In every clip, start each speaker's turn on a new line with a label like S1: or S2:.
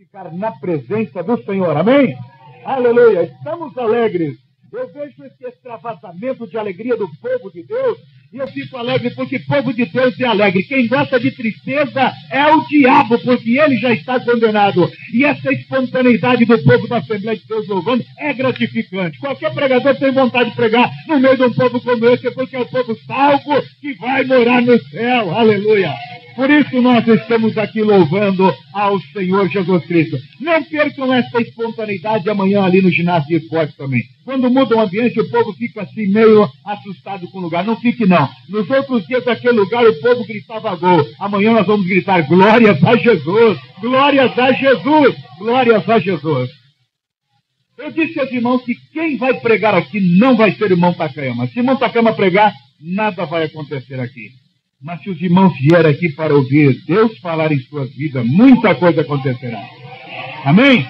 S1: Ficar na presença do Senhor, amém? Aleluia, estamos alegres. Eu vejo esse extravasamento de alegria do povo de Deus e eu fico alegre porque o povo de Deus é alegre. Quem gosta de tristeza é o diabo, porque ele já está condenado. E essa espontaneidade do povo da Assembleia de Deus louvando é gratificante. Qualquer pregador tem vontade de pregar no meio de um povo como esse, porque é o povo salvo que vai morar no céu, aleluia. Por isso nós estamos aqui louvando ao Senhor Jesus Cristo. Não percam essa espontaneidade amanhã ali no ginásio de esporte também. Quando muda o ambiente, o povo fica assim meio assustado com o lugar. Não fique não. Nos outros dias daquele lugar o povo gritava gol. Amanhã nós vamos gritar glórias a Jesus, glórias a Jesus, glórias a Jesus. Eu disse aos irmãos que quem vai pregar aqui não vai ser o irmão Takayama. Se o irmão Takayama pregar, nada vai acontecer aqui. Mas se os irmãos vierem aqui para ouvir Deus falar em suas vidas, muita coisa acontecerá. Amém?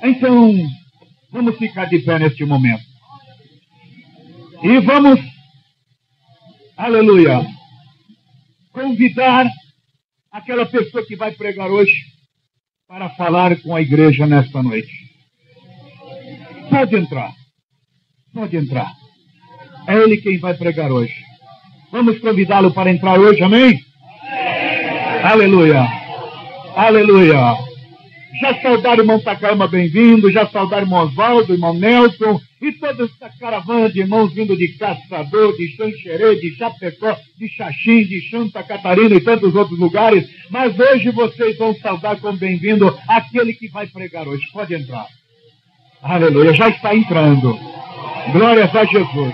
S1: Então, vamos ficar de pé neste momento. E vamos, aleluia, convidar aquela pessoa que vai pregar hoje para falar com a igreja nesta noite. Pode entrar. Pode entrar. É ele quem vai pregar hoje. Vamos convidá-lo para entrar hoje, amém? Aleluia, aleluia. Já saudaram o irmão Takayama, bem-vindo. Já saudaram o irmão Oswaldo, o irmão Nelson e toda essa caravana de irmãos vindo de Caçador, de Xanxerê, de Chapecó, de Xaxim, de Santa Catarina e tantos outros lugares. Mas hoje vocês vão saudar como bem-vindo aquele que vai pregar hoje. Pode entrar. Aleluia, já está entrando. Glórias a Jesus.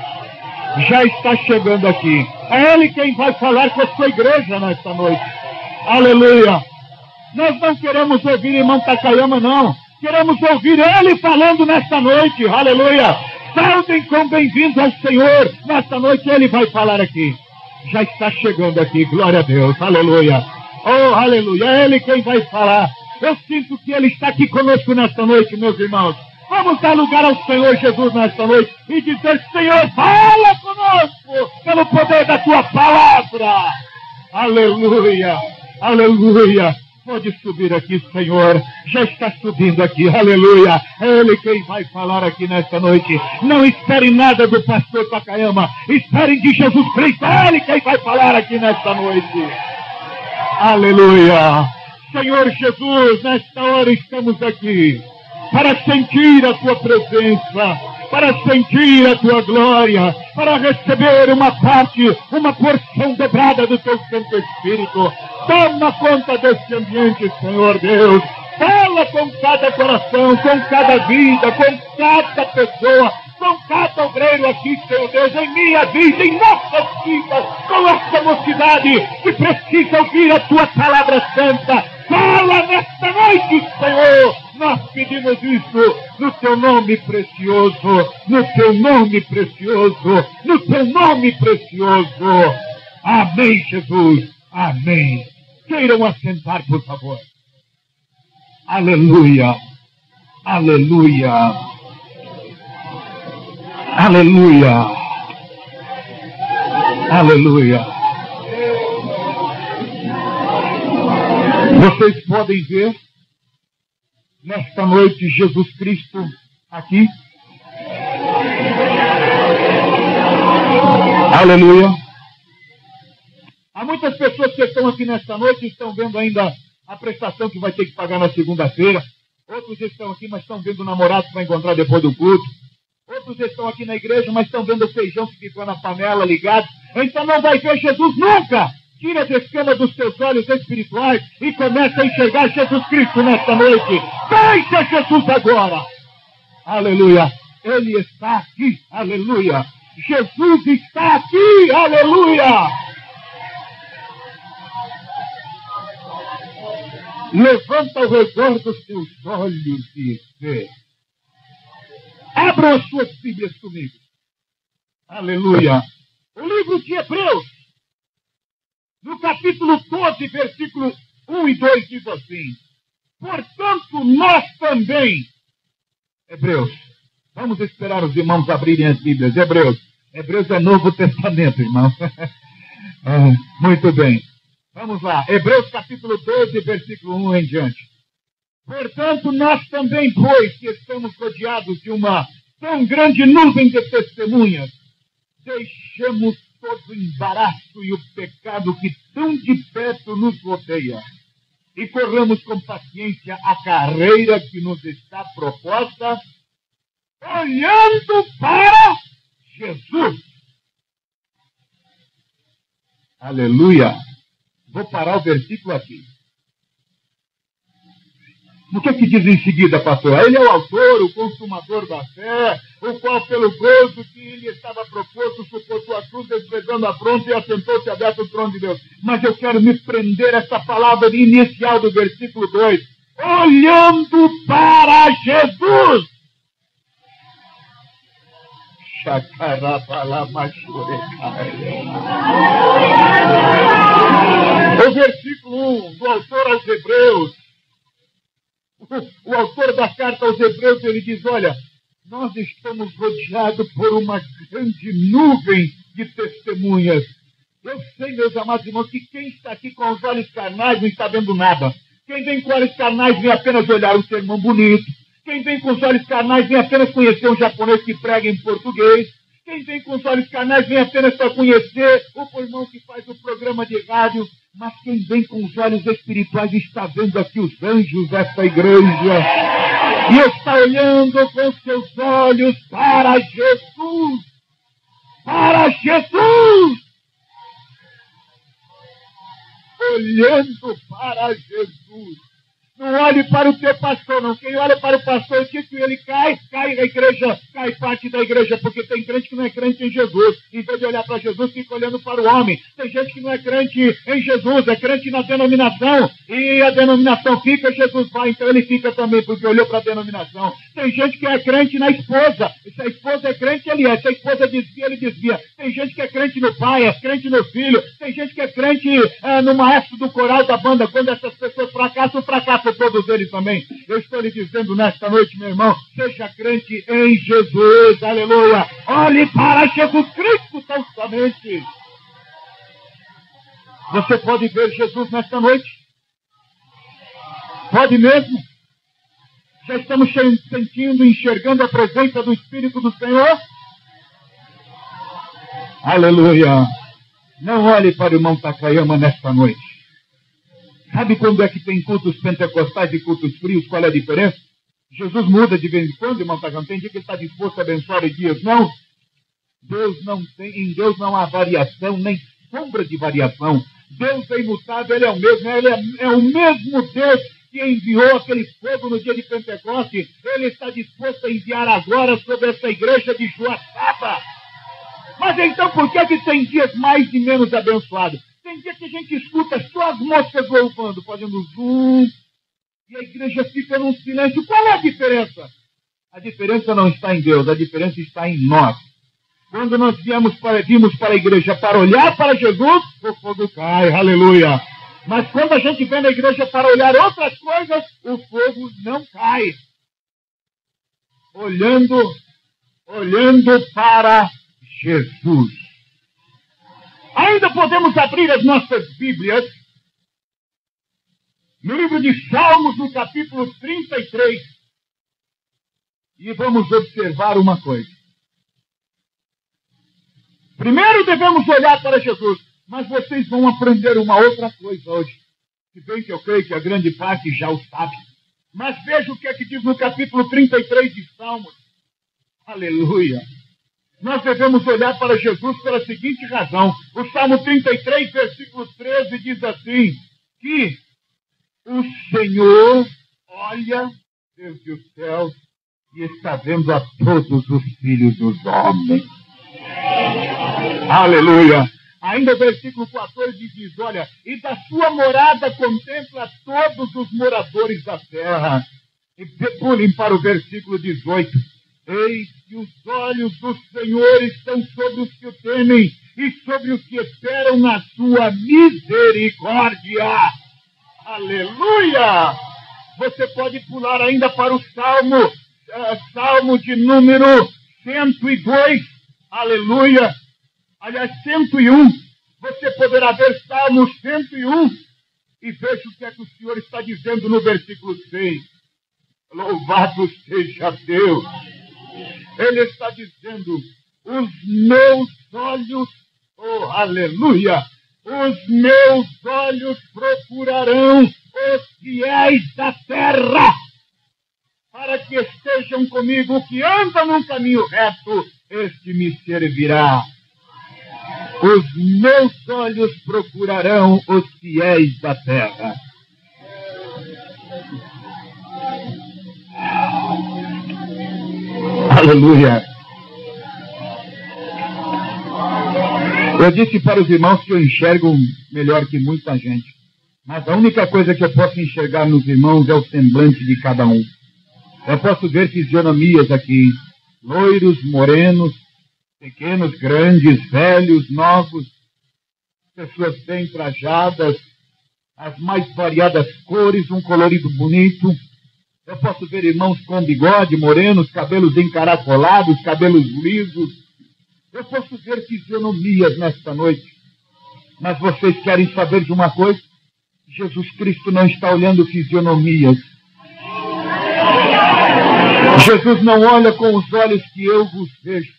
S1: Já está chegando aqui. É ele quem vai falar com a sua igreja nesta noite. Aleluia. Nós não queremos ouvir irmão Takayama, não. Queremos ouvir ele falando nesta noite. Aleluia. Saudem com bem-vindos ao Senhor. Nesta noite ele vai falar aqui. Já está chegando aqui. Glória a Deus. Aleluia. Oh, aleluia. É ele quem vai falar. Eu sinto que ele está aqui conosco nesta noite, meus irmãos. Vamos dar lugar ao Senhor Jesus nesta noite e dizer: Senhor, fala conosco pelo poder da tua palavra. Aleluia, aleluia. Pode subir aqui, Senhor. Já está subindo aqui, aleluia. É ele quem vai falar aqui nesta noite. Não esperem nada do pastor Takayama. Esperem de Jesus Cristo. É ele quem vai falar aqui nesta noite. Aleluia. Senhor Jesus, nesta hora estamos aqui para sentir a tua presença, para sentir a tua glória, para receber uma parte, uma porção dobrada do teu Santo Espírito. Toma conta deste ambiente, Senhor Deus. Fala com cada coração, com cada vida, com cada pessoa, com cada obreiro aqui, Senhor Deus, em minha vida, em nossas vidas, com esta mocidade que precisa ouvir a tua palavra santa. Fala nesta noite, Senhor. Nós pedimos isso no teu nome precioso, no teu nome precioso, no teu nome precioso. Amém, Jesus. Amém. Queiram assentar, por favor. Aleluia. Aleluia. Aleluia. Aleluia. Vocês podem ver nesta noite Jesus Cristo aqui. Aleluia. Há muitas pessoas que estão aqui nesta noite e estão vendo ainda a prestação que vai ter que pagar na segunda-feira. Outros estão aqui, mas estão vendo o namorado que vai encontrar depois do culto. Outros estão aqui na igreja, mas estão vendo o feijão que ficou na panela ligado. Então não vai ver Jesus nunca. Tira a escama dos teus olhos espirituais e começa a enxergar Jesus Cristo nesta noite. Deixa Jesus agora. Aleluia. Ele está aqui. Aleluia. Jesus está aqui. Aleluia. Levanta o redor dos teus olhos e vê. Abram as suas Bíblias comigo. Aleluia. O livro de Hebreus, no capítulo 12, versículo 1 e 2, diz assim: portanto, nós também, Hebreus, vamos esperar os irmãos abrirem as Bíblias. Hebreus é Novo Testamento, irmão. Muito bem. Vamos lá. Hebreus capítulo 12, versículo 1 em diante. Portanto, nós também, pois, que estamos rodeados de uma tão grande nuvem de testemunhas, deixemos todo o embaraço e o pecado que tão de perto nos rodeia e corramos com paciência a carreira que nos está proposta, olhando para Jesus. Aleluia! Vou parar o versículo aqui. O que diz em seguida, pastor? Ele é o autor, o consumador da fé, o qual, pelo gozo que lhe estava proposto, suportou a cruz, desprezando a fronte e assentou-se aberto o trono de Deus. Mas eu quero me prender a essa palavra inicial do versículo 2. Olhando para Jesus. O versículo 1 do autor aos Hebreus. O autor da carta aos Hebreus, ele diz, olha, nós estamos rodeados por uma grande nuvem de testemunhas. Eu sei, meus amados irmãos, que quem está aqui com os olhos carnais não está vendo nada. Quem vem com olhos carnais vem apenas olhar um sermão bonito. Quem vem com os olhos carnais vem apenas conhecer um japonês que prega em português. Quem vem com os olhos carnais vem apenas para conhecer o irmão que faz o programa de rádio. Mas quem vem com os olhos espirituais está vendo aqui os anjos desta igreja. E está olhando com seus olhos para Jesus. Para Jesus! Olhando para Jesus. Não olhe para o teu pastor, não. Quem olha para o pastor, que ele cai a igreja, cai parte da igreja, porque tem crente que não é crente em Jesus. Em vez de olhar para Jesus, fica olhando para o homem. Tem gente que não é crente em Jesus, é crente na denominação, e a denominação fica, Jesus vai, então ele fica também, porque olhou para a denominação. Tem gente que é crente na esposa. Se a esposa é crente, ele é. Se a esposa desvia, ele desvia. Tem gente que é crente no pai, é crente no filho. Tem gente que é crente no maestro do coral da banda. Quando essas pessoas fracassam todos eles também. Eu estou lhe dizendo nesta noite, meu irmão, seja crente em Jesus, aleluia. Olhe para Jesus Cristo tão somente. Você pode ver Jesus nesta noite? Pode mesmo? Já estamos sentindo, enxergando a presença do Espírito do Senhor? Aleluia. Não olhe para o irmão Takayama nesta noite. Sabe quando é que tem cultos pentecostais e cultos frios? Qual é a diferença? Jesus muda de vez em quando, irmão Takayama. Tem dia que ele está disposto a abençoar e dias não. Em Deus não há variação, nem sombra de variação. Deus é imutável, ele é o mesmo. Ele é o mesmo Deus que enviou aquele fogo no dia de Pentecoste. Ele está disposto a enviar agora sobre essa igreja de Joaçaba. Mas então por que tem dias mais e menos abençoados? Tem dia que a gente escuta só as moscas louvando, fazendo zoom, e a igreja fica num silêncio. Qual é a diferença? A diferença não está em Deus, a diferença está em nós. Quando nós vimos para a igreja para olhar para Jesus, o fogo cai, aleluia. Mas quando a gente vem na igreja para olhar outras coisas, o fogo não cai. Olhando para Jesus. Ainda podemos abrir as nossas Bíblias no livro de Salmos, no capítulo 33, e vamos observar uma coisa. Primeiro devemos olhar para Jesus, mas vocês vão aprender uma outra coisa hoje. Se bem que eu creio que a grande parte já o sabe. Mas veja o que é que diz no capítulo 33 de Salmos. Aleluia! Nós devemos olhar para Jesus pela seguinte razão. O Salmo 33, versículo 13, diz assim, que o Senhor olha desde os céus e está vendo a todos os filhos dos homens. Aleluia! Ainda o versículo 14 diz, olha, e da sua morada contempla todos os moradores da terra. E pulem para o versículo 18. Eis que os olhos do Senhor estão sobre os que o temem e sobre os que esperam na sua misericórdia. Aleluia! Você pode pular ainda para o Salmo de número 102. Aleluia! Aliás, 101. Você poderá ver Salmo 101 e veja o que é que o Senhor está dizendo no versículo 6. Louvado seja Deus. Ele está dizendo, os meus olhos, oh aleluia, os meus olhos procurarão os fiéis da terra, para que estejam comigo. O que anda num caminho reto, este me servirá. Os meus olhos procurarão os fiéis da terra. Aleluia. Eu disse para os irmãos que eu enxergo melhor que muita gente. Mas a única coisa que eu posso enxergar nos irmãos é o semblante de cada um. Eu posso ver fisionomias aqui. Loiros, morenos, pequenos, grandes, velhos, novos. Pessoas bem trajadas, as mais variadas cores, um colorido bonito. Eu posso ver irmãos com bigode, morenos, cabelos encaracolados, cabelos lisos. Eu posso ver fisionomias nesta noite. Mas vocês querem saber de uma coisa? Jesus Cristo não está olhando fisionomias. Jesus não olha com os olhos que eu vos vejo.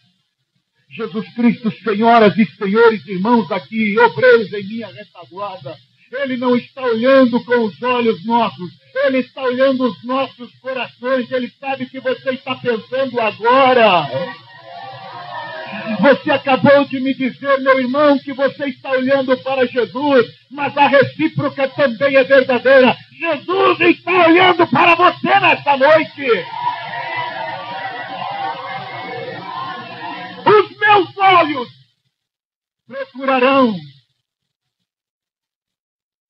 S1: Jesus Cristo, senhoras e senhores, irmãos aqui, obreiros em minha retaguarda, Ele não está olhando com os olhos nossos. Ele está olhando os nossos corações. Ele sabe o que você está pensando agora. Você acabou de me dizer, meu irmão, que você está olhando para Jesus, mas a recíproca também é verdadeira. Jesus está olhando para você nesta noite. Os meus olhos procurarão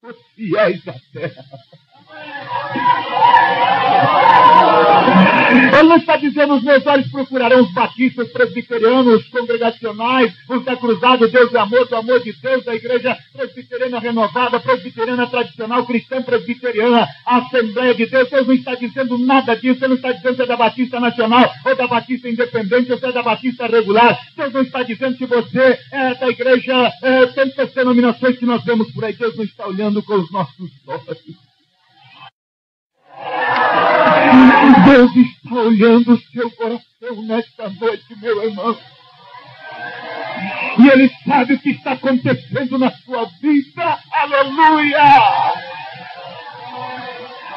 S1: os fiéis da terra. Ele não está dizendo os meus olhos procurarão os batistas, presbiterianos, congregacionais, os da Cruzada, Deus e Amor, do amor de Deus, da Igreja Presbiteriana Renovada, Presbiteriana Tradicional, Cristã Presbiteriana, Assembleia de Deus. Deus não está dizendo nada disso. Ele não está dizendo se é da Batista Nacional, ou da Batista Independente, ou se é da Batista Regular. Deus não está dizendo se você é da Igreja, tantas denominações que nós vemos por aí. Deus não está olhando com os nossos olhos. Deus está olhando o seu coração nesta noite, meu irmão. E Ele sabe o que está acontecendo na sua vida. Aleluia!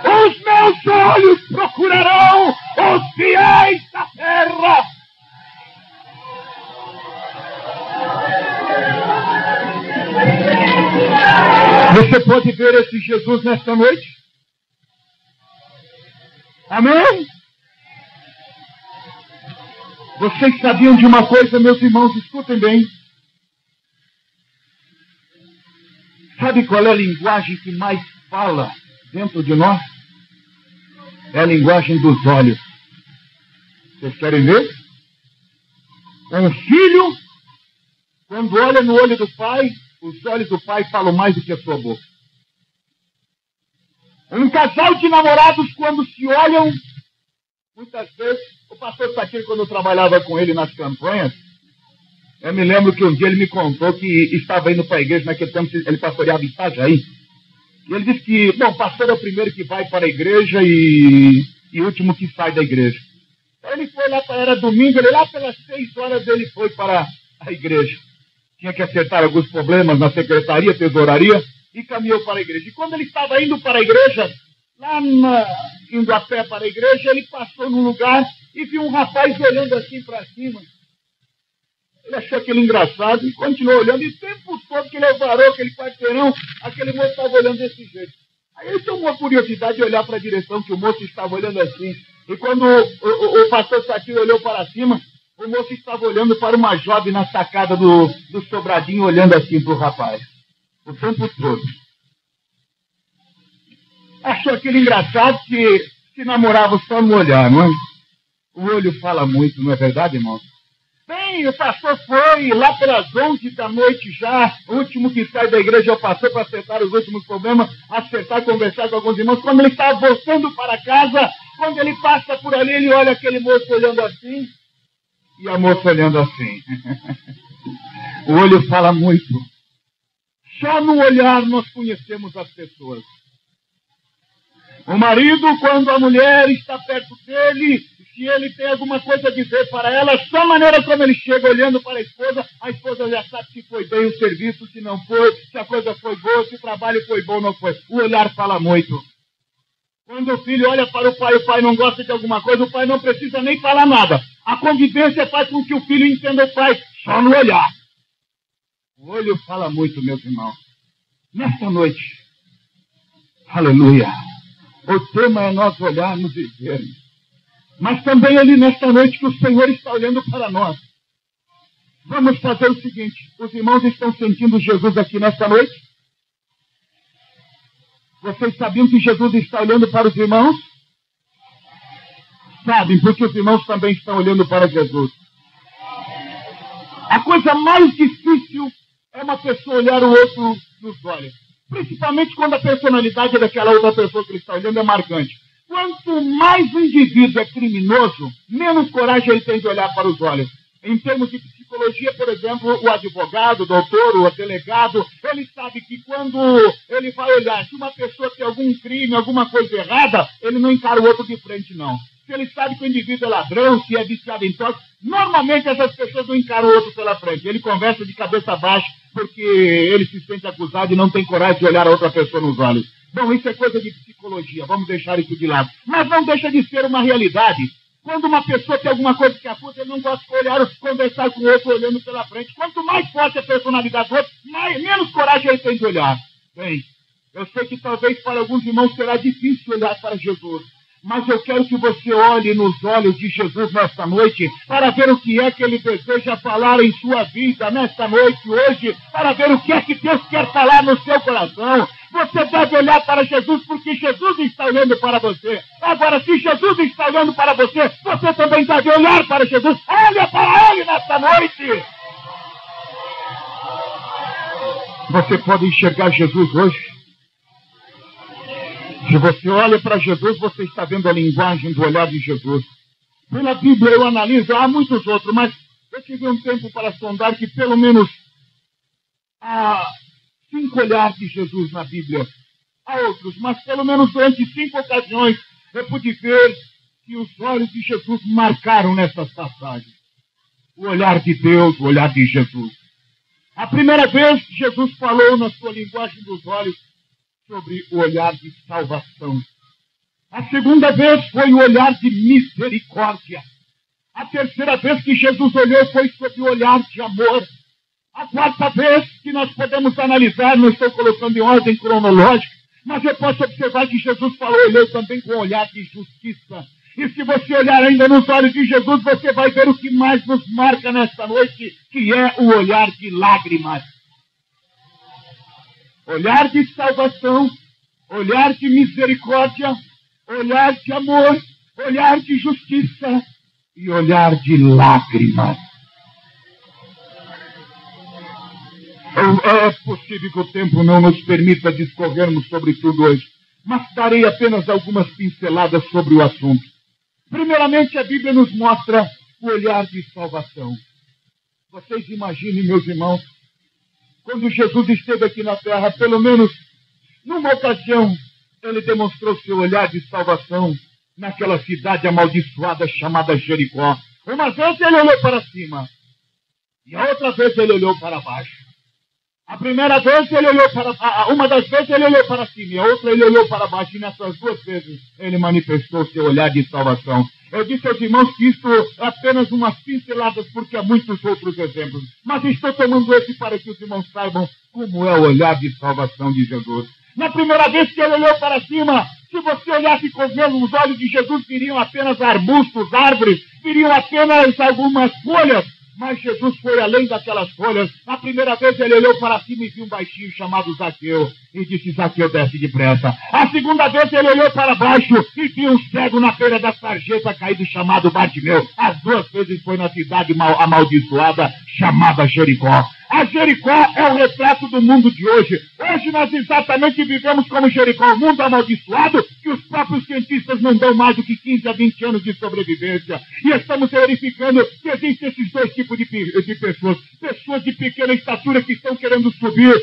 S1: Os meus olhos procurarão os fiéis da terra. Você pode ver esse Jesus nesta noite? Amém? Vocês sabiam de uma coisa, meus irmãos? Escutem bem. Sabe qual é a linguagem que mais fala dentro de nós? É a linguagem dos olhos. Vocês querem ver? Um filho, quando olha no olho do pai, os olhos do pai falam mais do que a sua boca. Um casal de namorados, quando se olham, muitas vezes, o pastor Satiro, quando eu trabalhava com ele nas campanhas, eu me lembro que um dia ele me contou que estava indo para a igreja, naquele tempo ele pastoreava em Itajaí. E ele disse que, bom, o pastor é o primeiro que vai para a igreja e o último que sai da igreja. Então ele foi lá, era domingo, ele lá pelas 6 horas ele foi para a igreja. Tinha que acertar alguns problemas na secretaria, tesouraria, e caminhou para a igreja. E quando ele estava indo para a igreja, indo a pé para a igreja, ele passou num lugar e viu um rapaz olhando assim para cima. Ele achou aquilo engraçado e continuou olhando. E o tempo todo que ele parou aquele quarteirão, aquele moço estava olhando desse jeito. Aí ele tomou a curiosidade de olhar para a direção que o moço estava olhando assim. E quando o pastor Satiro olhou para cima, o moço estava olhando para uma jovem na sacada do sobradinho, olhando assim para o rapaz. O tempo todo. Achou aquilo engraçado que se namorava só no olhar, não é? O olho fala muito, não é verdade, irmão? Bem, o pastor foi lá pelas 11 da noite já, o último que sai da igreja é o pastor para acertar os últimos problemas, conversar com alguns irmãos. Quando ele estava voltando para casa, quando ele passa por ali, ele olha aquele moço olhando assim, e a moça olhando assim. O olho fala muito. Só no olhar nós conhecemos as pessoas. O marido, quando a mulher está perto dele, se ele tem alguma coisa a dizer para ela, só a maneira como ele chega olhando para a esposa já sabe se foi bem o serviço, se não foi, se a coisa foi boa, se o trabalho foi bom ou não foi. O olhar fala muito. Quando o filho olha para o pai não gosta de alguma coisa, o pai não precisa nem falar nada. A convivência faz com que o filho entenda o pai só no olhar. O olho fala muito, meus irmãos. Nesta noite, aleluia, o tema é nós olharmos e vermos. Mas também ali nesta noite que o Senhor está olhando para nós. Vamos fazer o seguinte, os irmãos estão sentindo Jesus aqui nesta noite? Vocês sabiam que Jesus está olhando para os irmãos? Sabem, porque os irmãos também estão olhando para Jesus. A coisa mais difícil é uma pessoa olhar o outro nos olhos. Principalmente quando a personalidade daquela outra pessoa que ele está olhando é marcante. Quanto mais o indivíduo é criminoso, menos coragem ele tem de olhar para os olhos. Em termos de psicologia, por exemplo, o advogado, o doutor, o delegado, ele sabe que quando ele vai olhar, se uma pessoa tem algum crime, alguma coisa errada, ele não encara o outro de frente, não. Se ele sabe que o indivíduo é ladrão, se é viciado em drogas, normalmente essas pessoas não encaram o outro pela frente. Ele conversa de cabeça baixa porque ele se sente acusado e não tem coragem de olhar a outra pessoa nos olhos. Bom, isso é coisa de psicologia, vamos deixar isso de lado. Mas não deixa de ser uma realidade. Quando uma pessoa tem alguma coisa que acusa, ele não gosta de olhar, conversar com o outro olhando pela frente. Quanto mais forte a personalidade do outro, menos coragem ele tem de olhar. Bem, eu sei que talvez para alguns irmãos será difícil olhar para Jesus. Mas eu quero que você olhe nos olhos de Jesus nesta noite para ver o que é que ele deseja falar em sua vida nesta noite, hoje, para ver o que é que Deus quer falar no seu coração. Você deve olhar para Jesus porque Jesus está olhando para você. Agora, se Jesus está olhando para você, você também deve olhar para Jesus. Olha para ele nesta noite. Você pode enxergar Jesus hoje? Se você olha para Jesus, você está vendo a linguagem do olhar de Jesus. Pela Bíblia eu analiso, há muitos outros, mas eu tive um tempo para sondar que pelo menos há 5 olhares de Jesus na Bíblia. Há outros, mas pelo menos durante 5 ocasiões eu pude ver que os olhos de Jesus marcaram nessas passagens. O olhar de Deus, o olhar de Jesus. A primeira vez que Jesus falou na sua linguagem dos olhos sobre o olhar de salvação. A segunda vez foi o olhar de misericórdia. A terceira vez que Jesus olhou foi sobre o olhar de amor. A quarta vez que nós podemos analisar, não estou colocando em ordem cronológica, mas eu posso observar que Jesus olhou também com o olhar de justiça. E se você olhar ainda nos olhos de Jesus, você vai ver o que mais nos marca nesta noite, que é o olhar de lágrimas. Olhar de salvação, olhar de misericórdia, olhar de amor, olhar de justiça e olhar de lágrimas. É possível que o tempo não nos permita discorrermos sobre tudo hoje, mas darei apenas algumas pinceladas sobre o assunto. Primeiramente, a Bíblia nos mostra o olhar de salvação. Vocês imaginem, meus irmãos, quando Jesus esteve aqui na terra, pelo menos numa ocasião, ele demonstrou seu olhar de salvação naquela cidade amaldiçoada chamada Jericó. Uma vez ele olhou para cima e a outra vez ele olhou para baixo. A primeira vez ele olhou uma das vezes ele olhou para cima e a outra ele olhou para baixo, e nessas 2 vezes ele manifestou seu olhar de salvação. Eu disse aos irmãos que isso é apenas umas pinceladas, porque há muitos outros exemplos. Mas estou tomando esse para que os irmãos saibam como é o olhar de salvação de Jesus. Na primeira vez que ele olhou para cima, se você olhasse com os olhos de Jesus, viriam apenas arbustos, árvores, viriam apenas algumas folhas. Mas Jesus foi além daquelas folhas. Na primeira vez ele olhou para cima e viu um baixinho chamado Zaqueu. E disse: Zaqueu, desce depressa. A segunda vez ele olhou para baixo e viu um cego na feira da sarjeta caído chamado Bartimeu. As 2 vezes foi na cidade amaldiçoada chamada Jericó. A Jericó é o retrato do mundo de hoje. Hoje nós exatamente vivemos como Jericó, um mundo amaldiçoado, que os próprios cientistas não dão mais do que 15 a 20 anos de sobrevivência. E estamos verificando que existem esses dois tipos de pessoas. Pessoas de pequena estatura que estão querendo subir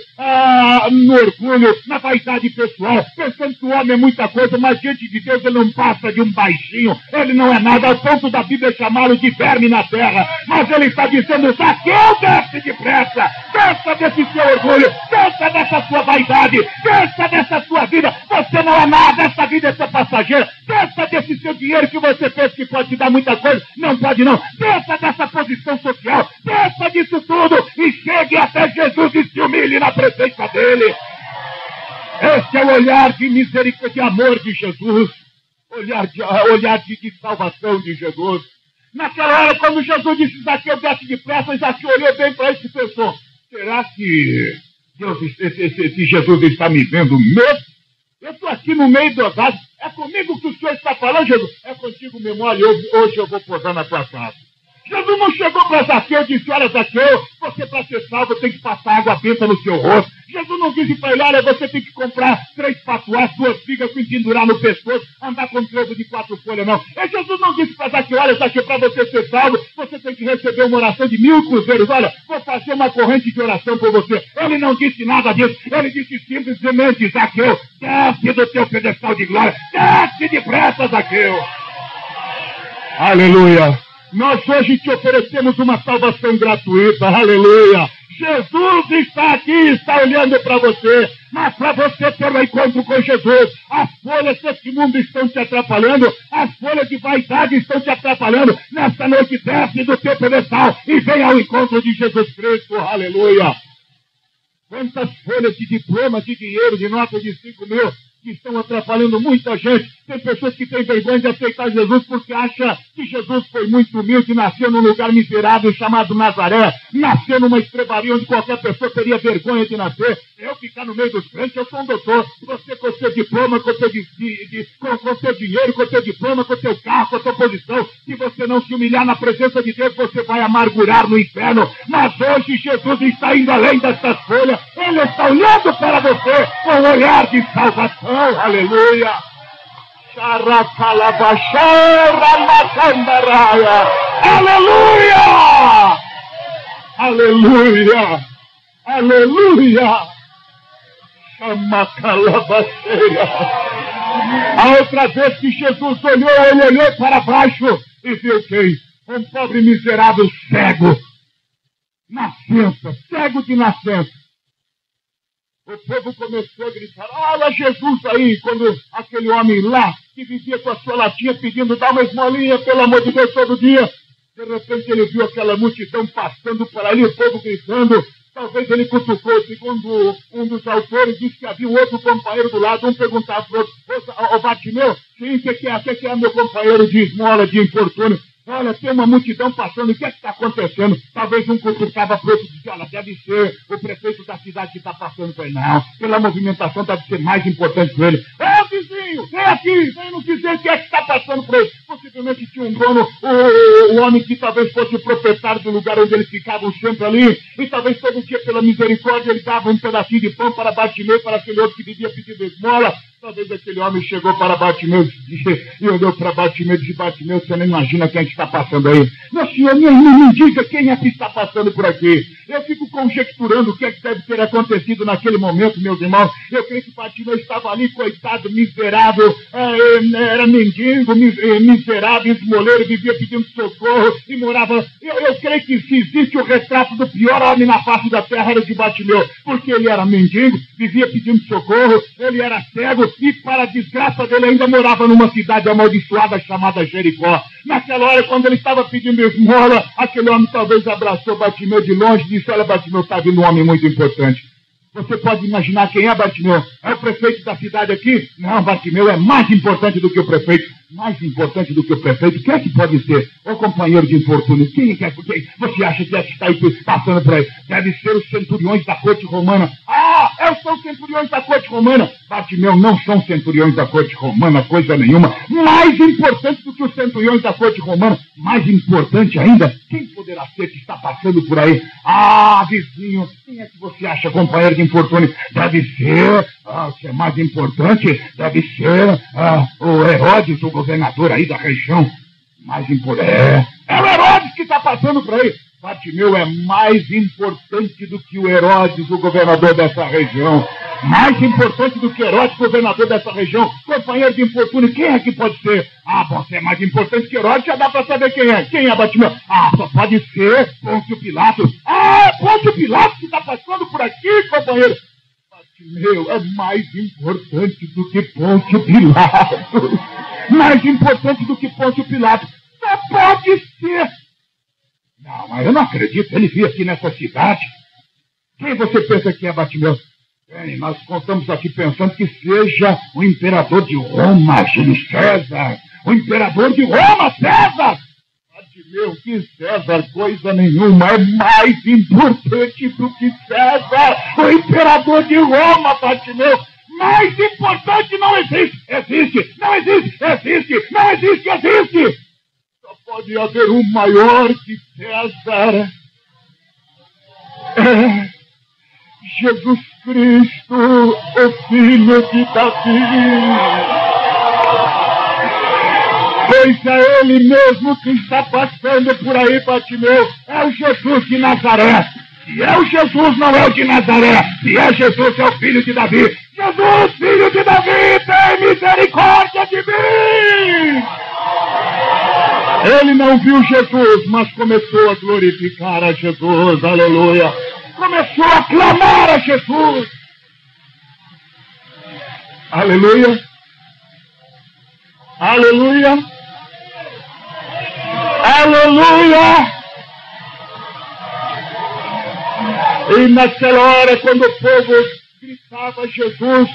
S1: no orgulho, na vaidade pessoal, pensando que o homem é muita coisa, mas diante de Deus ele não passa de um baixinho, ele não é nada, ao ponto da Bíblia chamá-lo de verme na terra. Mas ele está dizendo: Zaqueu, desce depressa, desça desse seu orgulho, desça dessa sua vaidade, desça dessa sua vida, você não é nada, essa vida é sua passageira, desça desse seu dinheiro que você pensa que pode te dar muita coisa, não pode não, desça dessa posição social, desça disso tudo e chegue até Jesus e se humilhe na presença dele. Esse é o olhar de misericórdia, de amor de Jesus, olhar de salvação de Jesus. Naquela hora, quando Jesus disse: Zaqueu, desce depressa, Zaqueu olhou bem para isso e pensou: será que Jesus está me vendo mesmo? Eu estou aqui no meio do vaso, é comigo que o Senhor está falando, Jesus? É contigo mesmo, olha, hoje eu vou posar na tua casa. Jesus não chegou para Zaqueu e disse: olha, Zaqueu, você para ser salvo tem que passar água benta no seu rosto. Jesus não disse para ele: olha, você tem que comprar 3 patuás, 2 figas e pendurar no pescoço, andar com trovo de 4 folhas, não. E Jesus não disse para Zaqueu: olha, Zaqueu, para você ser salvo, você tem que receber uma oração de 1000 cruzeiros. Olha, vou fazer uma corrente de oração por você. Ele não disse nada disso. Ele disse simplesmente: Zaqueu, desce do teu pedestal de glória, desce depressa, Zaqueu. Aleluia. Nós hoje te oferecemos uma salvação gratuita, aleluia. Jesus está aqui, está olhando para você, mas para você ter um encontro com Jesus, as folhas desse mundo estão te atrapalhando, as folhas de vaidade estão te atrapalhando. Nesta noite, desce do teu pedestal e vem ao encontro de Jesus Cristo, aleluia. Quantas folhas de diploma, de dinheiro, de nota de 5 mil, que estão atrapalhando muita gente. Tem pessoas que têm vergonha de aceitar Jesus porque acham que Jesus foi muito humilde, nasceu num lugar miserável chamado Nazaré, nasceu numa estrebaria onde qualquer pessoa teria vergonha de nascer. Eu ficar no meio dos crentes, eu sou um doutor. Você com o seu diploma, com o seu dinheiro, com o seu diploma, com o seu carro, com a sua posição, se você não se humilhar na presença de Deus, você vai amargurar no inferno. Mas hoje Jesus está indo além dessas folhas. Ele está olhando para você com um olhar de salvação. Aleluia! Aleluia! Aleluia! Aleluia! A outra vez que Jesus olhou, ele olhou para baixo e viu quem? Um pobre miserável cego. Nascença, cego de nascença. O povo começou a gritar: olha Jesus aí, quando aquele homem lá, que vivia com a sua latinha pedindo: dá uma esmolinha, pelo amor de Deus, todo dia. De repente ele viu aquela multidão passando por ali, o povo gritando. Talvez ele cutucou, segundo um dos autores, disse que havia um outro companheiro do lado. Um perguntava para o outro: ô Bartimeu, sim, o que é meu companheiro de esmola, de infortúnio? Olha, tem uma multidão passando, o que é que está acontecendo? Talvez um cutucava para o outro e disse: olha, deve ser o prefeito da cidade que está passando por aí. Não, pela movimentação deve ser mais importante que ele. Ô vizinho, vem aqui, vem nos dizer o que é que está passando por aí. Possivelmente tinha um dono, o homem que talvez fosse o proprietário do lugar onde eles ficavam sempre ali, e talvez todo dia, pela misericórdia, ele dava um pedacinho de pão para Bartimeu, para aquele outro que vivia pedindo esmola. Talvez aquele homem chegou para Bartimeu e olhou para Bartimeu e disse: Bartimeu, você não imagina quem é que está passando aí. Meu senhor, me diga quem é que está passando por aqui. Eu fico conjecturando o que é que deve ter acontecido naquele momento, meus irmãos. Eu creio que Bartimeu estava ali, coitado, miserável, era mendigo, miserável, esmoleiro, vivia pedindo socorro e morava... Eu creio que se existe o retrato do pior homem na face da terra, era de Bartimeu, porque ele era mendigo, vivia pedindo socorro, ele era cego, e para a desgraça dele ainda morava numa cidade amaldiçoada chamada Jericó. Naquela hora, quando ele estava pedindo esmola, aquele homem talvez abraçou Bartimeu de longe e disse: olha, Bartimeu, está vindo um homem muito importante. Você pode imaginar quem é Bartimeu? É o prefeito da cidade aqui? Não, Bartimeu é mais importante do que o prefeito. Mais importante do que o prefeito? Quem é que pode ser? O companheiro de infortúnio. Quem é que você acha que é que está aí passando por aí? Deve ser os centuriões da corte romana. Ah, São centuriões da corte romana. Bartimeu, não são centuriões da corte romana, coisa nenhuma. Mais importante do que os centuriões da corte romana, mais importante ainda, quem poderá ser que está passando por aí? Ah, vizinho, quem é que você acha, companheiro de infortúnio? Deve ser, o que é mais importante, deve ser o Herodes, o governador aí da região. Mais importante. É o Herodes que está passando por aí. Bartimeu é mais importante do que o Herodes, o governador dessa região. Mais importante do que Herodes, governador dessa região. Companheiro de infortúnio, quem é que pode ser? Ah, você é mais importante que Herodes, já dá para saber quem é. Quem é Bartimeu? Ah, só pode ser Pôncio Pilatos. Ah, é Pôncio Pilatos que está passando por aqui, companheiro. Bartimeu é mais importante do que Pôncio Pilatos. Mais importante do que Pôncio Pilatos. Só pode ser. Não, mas eu não acredito. Ele veio aqui nessa cidade. Quem você pensa que é Bartimeu? Bem, nós estamos aqui pensando que seja o imperador de Roma, Júlio César. O imperador de Roma, César! Bartimeu, que César, coisa nenhuma, é mais importante do que César. O imperador de Roma, Bartimeu. Mais importante não existe. Existe, não existe, existe, não existe, existe. Só pode haver um maior que César. É Jesus Cristo, o Filho de Davi. Pois é Ele mesmo que está passando por aí, Bartimeu. É o Jesus de Nazaré. Se é o Jesus, não é o de Nazaré. Se é Jesus, é o Filho de Davi. Jesus, Filho de Davi, tem misericórdia de mim! Ele não viu Jesus, mas começou a glorificar a Jesus. Aleluia! Começou a clamar a Jesus. Aleluia! Aleluia! Aleluia! E naquela hora, quando o povo gritava Jesus,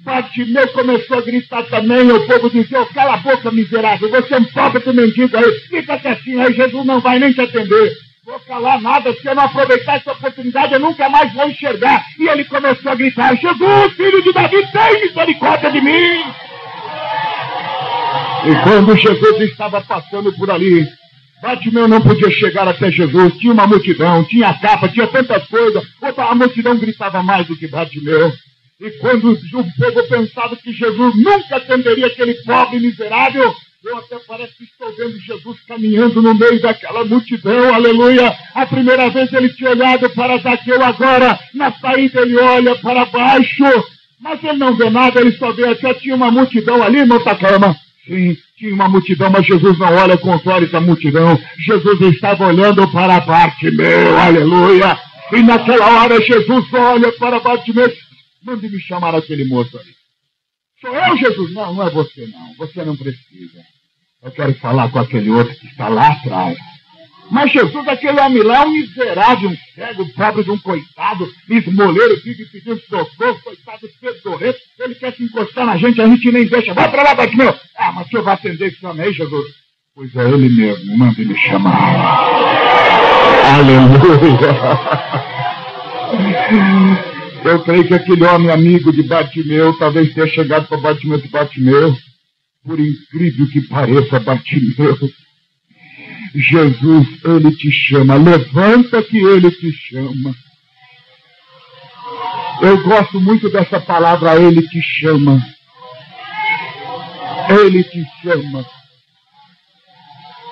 S1: Bartimeu começou a gritar também. O povo dizia: oh, cala a boca, miserável, você é um pobre mendigo aí, fica quietinho aí, Jesus não vai nem te atender. Vou calar nada, se eu não aproveitar essa oportunidade, eu nunca mais vou enxergar. E ele começou a gritar: Jesus, Filho de Davi, tem misericórdia de mim. E quando Jesus estava passando por ali, Bartimeu não podia chegar até Jesus. Tinha uma multidão, tinha capa, tinha tantas coisas. A multidão gritava mais do que Bartimeu. E quando o povo pensava que Jesus nunca atenderia aquele pobre miserável, eu até parece que estou vendo Jesus caminhando no meio daquela multidão. Aleluia! A primeira vez ele tinha olhado para Zaqueu, agora na saída ele olha para baixo. Mas ele não vê nada, ele só vê que tinha uma multidão ali, irmão Takama. Sim, tinha uma multidão, mas Jesus não olha com os olhos da multidão. Jesus estava olhando para Bartimeu, aleluia. E naquela hora Jesus olha para Bartimeu. Mande me chamar aquele moço ali. Sou eu, Jesus? Não, não é você não. Você não precisa. Eu quero falar com aquele outro que está lá atrás. Mas Jesus, aquele homem lá, é um miserável, um cego, pobre de um coitado, esmoleiro, vive pedindo socorro, coitado, pedorento. Ele quer se encostar na gente, a gente nem deixa. Vai pra lá, Bartimeu. Ah, mas o senhor vai atender esse homem aí, Jesus? Pois é ele mesmo, mande me chamar. Aleluia. Eu creio que aquele homem amigo de Bartimeu talvez tenha chegado para Bartimeu de Bartimeu. Por incrível que pareça, Bartimeu, Jesus, ele te chama. Levanta que ele te chama. Eu gosto muito dessa palavra, ele te chama. Ele te chama.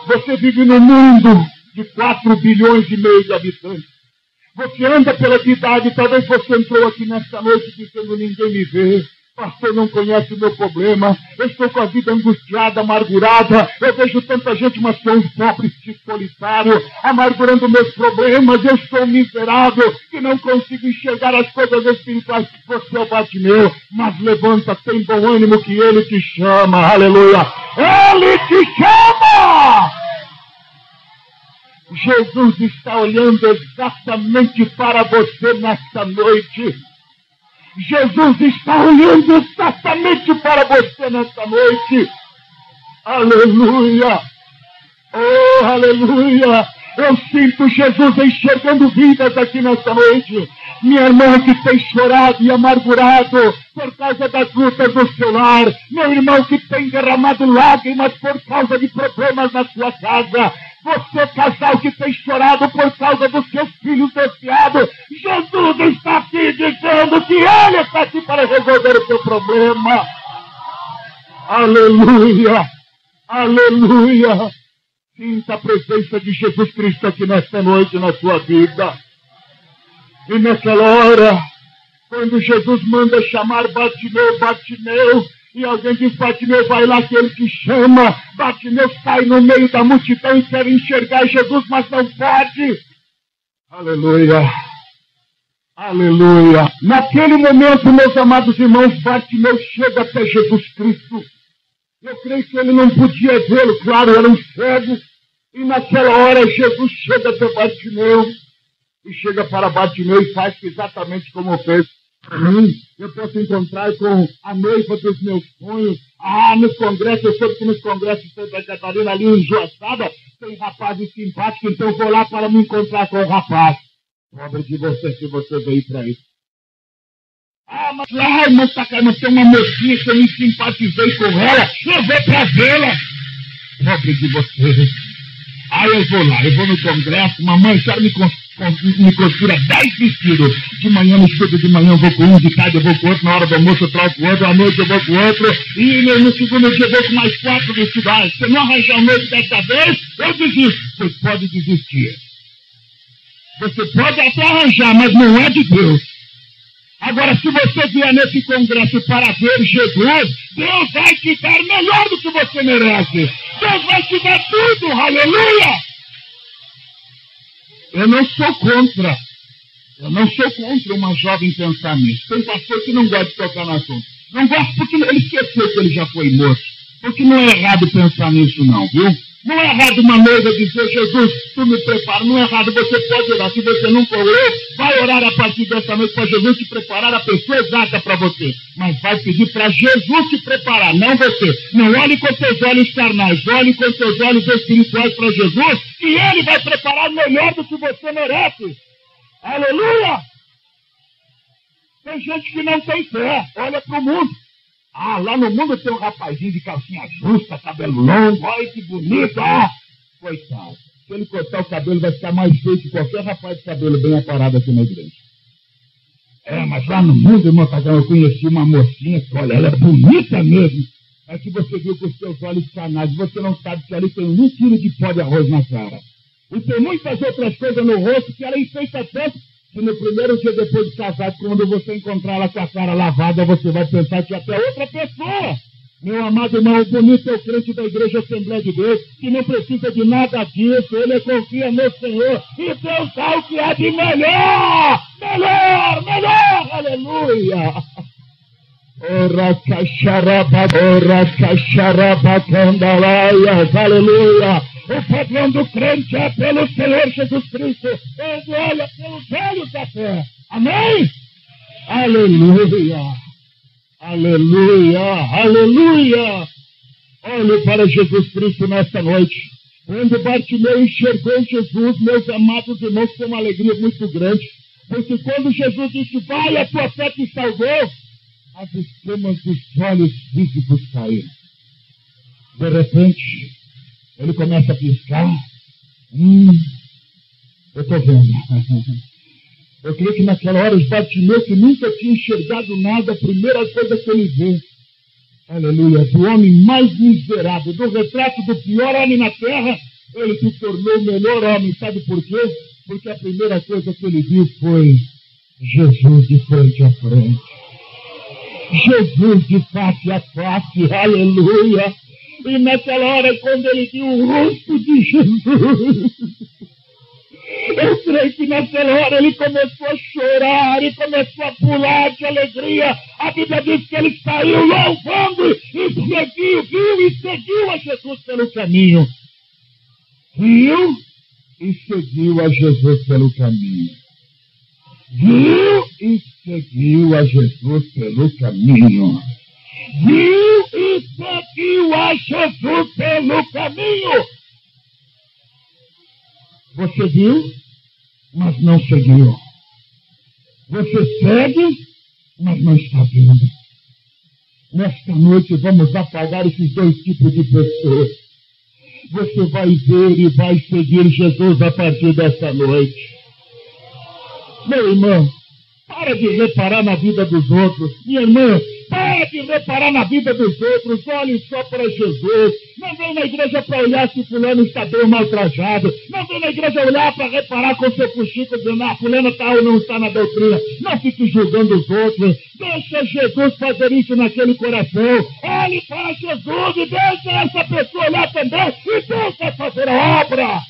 S1: Você vive num mundo de 4,5 bilhões de habitantes. Você anda pela cidade, talvez você entrou aqui nesta noite dizendo: ninguém me vê. Pastor, não conhece o meu problema. Eu estou com a vida angustiada, amargurada. Eu vejo tanta gente, mas sou um pobre solitário, amargurando meus problemas. Eu sou miserável e não consigo enxergar as coisas espirituais. Você é o Bartimeu, mas levanta, tem bom ânimo que ele te chama. Aleluia! Ele te chama! Jesus está olhando exatamente para você nesta noite. Jesus está olhando exatamente para você nesta noite. Aleluia! Oh, aleluia! Eu sinto Jesus enxergando vidas aqui nesta noite. Minha irmã que tem chorado e amargurado por causa das lutas do seu lar. Meu irmão que tem derramado lágrimas por causa de problemas na sua casa. Você, casal, que tem chorado por causa dos seus filhos desviados. Jesus está aqui dizendo que Ele está aqui para resolver o seu problema. Aleluia! Aleluia! Sinta a presença de Jesus Cristo aqui nesta noite na sua vida. E naquela hora, quando Jesus manda chamar Bartimeu, Bartimeu, e alguém diz, Bartimeu, vai lá que ele te chama. Bartimeu sai no meio da multidão e quer enxergar Jesus, mas não pode. Aleluia. Aleluia. Naquele momento, meus amados irmãos, Bartimeu chega até Jesus Cristo. Eu creio que ele não podia vê-lo, claro, era um cego. E naquela hora, Jesus chega até Bartimeu. E chega para Bartimeu e faz exatamente como fez para mim. Eu posso encontrar com a noiva dos meus sonhos. Nos congressos, eu soube que nos congressos de Santa Catarina, ali em Joaçaba, tem rapazes simpáticos, então eu vou lá para me encontrar com o rapaz. Pobre de você, se você veio para isso. Mas lá, irmão Sacana, tem uma mocinha que eu me simpatizei com ela, eu vou para vê-la. Pobre de você. Eu vou lá, eu vou no congresso, mamãe, quero me costura 10 vestidos. De manhã no estudo, de manhã eu vou com um, de tarde eu vou com outro, na hora do almoço eu troco com outro, à noite eu vou com outro, e no segundo dia eu vou com mais 4 vestidos. Se não arranjar um noite dessa vez, eu desisto. Você pode desistir. Você pode até arranjar, mas não é de Deus. Agora, se você vier nesse congresso para ver Jesus, Deus vai te dar melhor do que você merece. Deus vai te dar tudo, aleluia! Eu não sou contra uma jovem pensar nisso. Tem pastor que não gosta de tocar no assunto. Não gosta porque ele esqueceu que ele já foi moço. Porque não é errado pensar nisso não, viu? Não é errado uma noiva dizer, Jesus, tu me prepara. Não é errado, você pode orar. Se você não for orar, vai orar a partir dessa noite para Jesus te preparar a pessoa exata para você. Mas vai pedir para Jesus te preparar, não você. Não olhe com seus olhos carnais, olhe com seus olhos espirituais para Jesus, e Ele vai preparar melhor do que você merece. Aleluia! Tem gente que não tem fé, olha para o mundo. Lá no mundo tem um rapazinho de calcinha justa, cabelo longo, olha que bonito, coitado. Se ele cortar o cabelo, vai ficar mais feio que qualquer rapaz de cabelo bem aparado aqui na igreja. Mas lá no mundo, irmão, eu conheci uma mocinha que, olha, ela é bonita mesmo. É que você viu com os seus olhos carnais, você não sabe que ali tem 1 quilo de pó de arroz na cara. E tem muitas outras coisas no rosto que ela enfeita tanto, que no primeiro dia depois de casar, quando você encontrar ela com a cara lavada, você vai pensar que até outra pessoa. Meu amado irmão, o bonito é o crente da Igreja Assembleia de Deus, que não precisa de nada disso, ele confia no Senhor, e Deus dá o que é de melhor, melhor, aleluia. Ora cacharabacandalaias, aleluia. O padrão do crente é pelo Senhor Jesus Cristo. Ele olha pelos olhos da fé. Amém? Aleluia. Aleluia. Aleluia. Olhe para Jesus Cristo nesta noite. Quando Bartimeu enxergou Jesus, meus amados irmãos, foi uma alegria muito grande. Porque quando Jesus disse, vai, a tua fé te salvou, as escamas dos olhos físicos caíram. De repente, ele começa a piscar. Eu estou vendo. Eu creio que naquela hora os Bartimeu, que nunca tinha enxergado nada, a primeira coisa que ele vê, aleluia, do homem mais miserável, do retrato do pior homem na terra, ele se tornou o melhor homem. Sabe por quê? Porque a primeira coisa que ele viu foi Jesus de frente a frente. Jesus de face a face, aleluia. E naquela hora, quando ele viu o rosto de Jesus, eu creio que naquela hora ele começou a chorar, ele começou a pular de alegria. A Bíblia diz que ele saiu louvando e seguiu a Jesus pelo caminho. Viu e seguiu a Jesus pelo caminho. Viu e seguiu a Jesus pelo caminho. Viu e seguiu a Jesus pelo caminho. Você viu, mas não seguiu. Você segue, mas não está vendo. Nesta noite vamos apagar esses dois tipos de pessoas. Você vai ver e vai seguir Jesus a partir desta noite. Meu irmão, para de reparar na vida dos outros. Minha irmã, para de reparar na vida dos outros. Olhe só para Jesus. Não vem na igreja para olhar se fulano está bem ou mal trajado. Não vem na igreja olhar para reparar com seu fuxico dizendo, fulano está ou não está na doutrina. Não fique julgando os outros. Deixa Jesus fazer isso naquele coração. Olhe para Jesus e deixa essa pessoa olhar também. E deixa fazer a obra.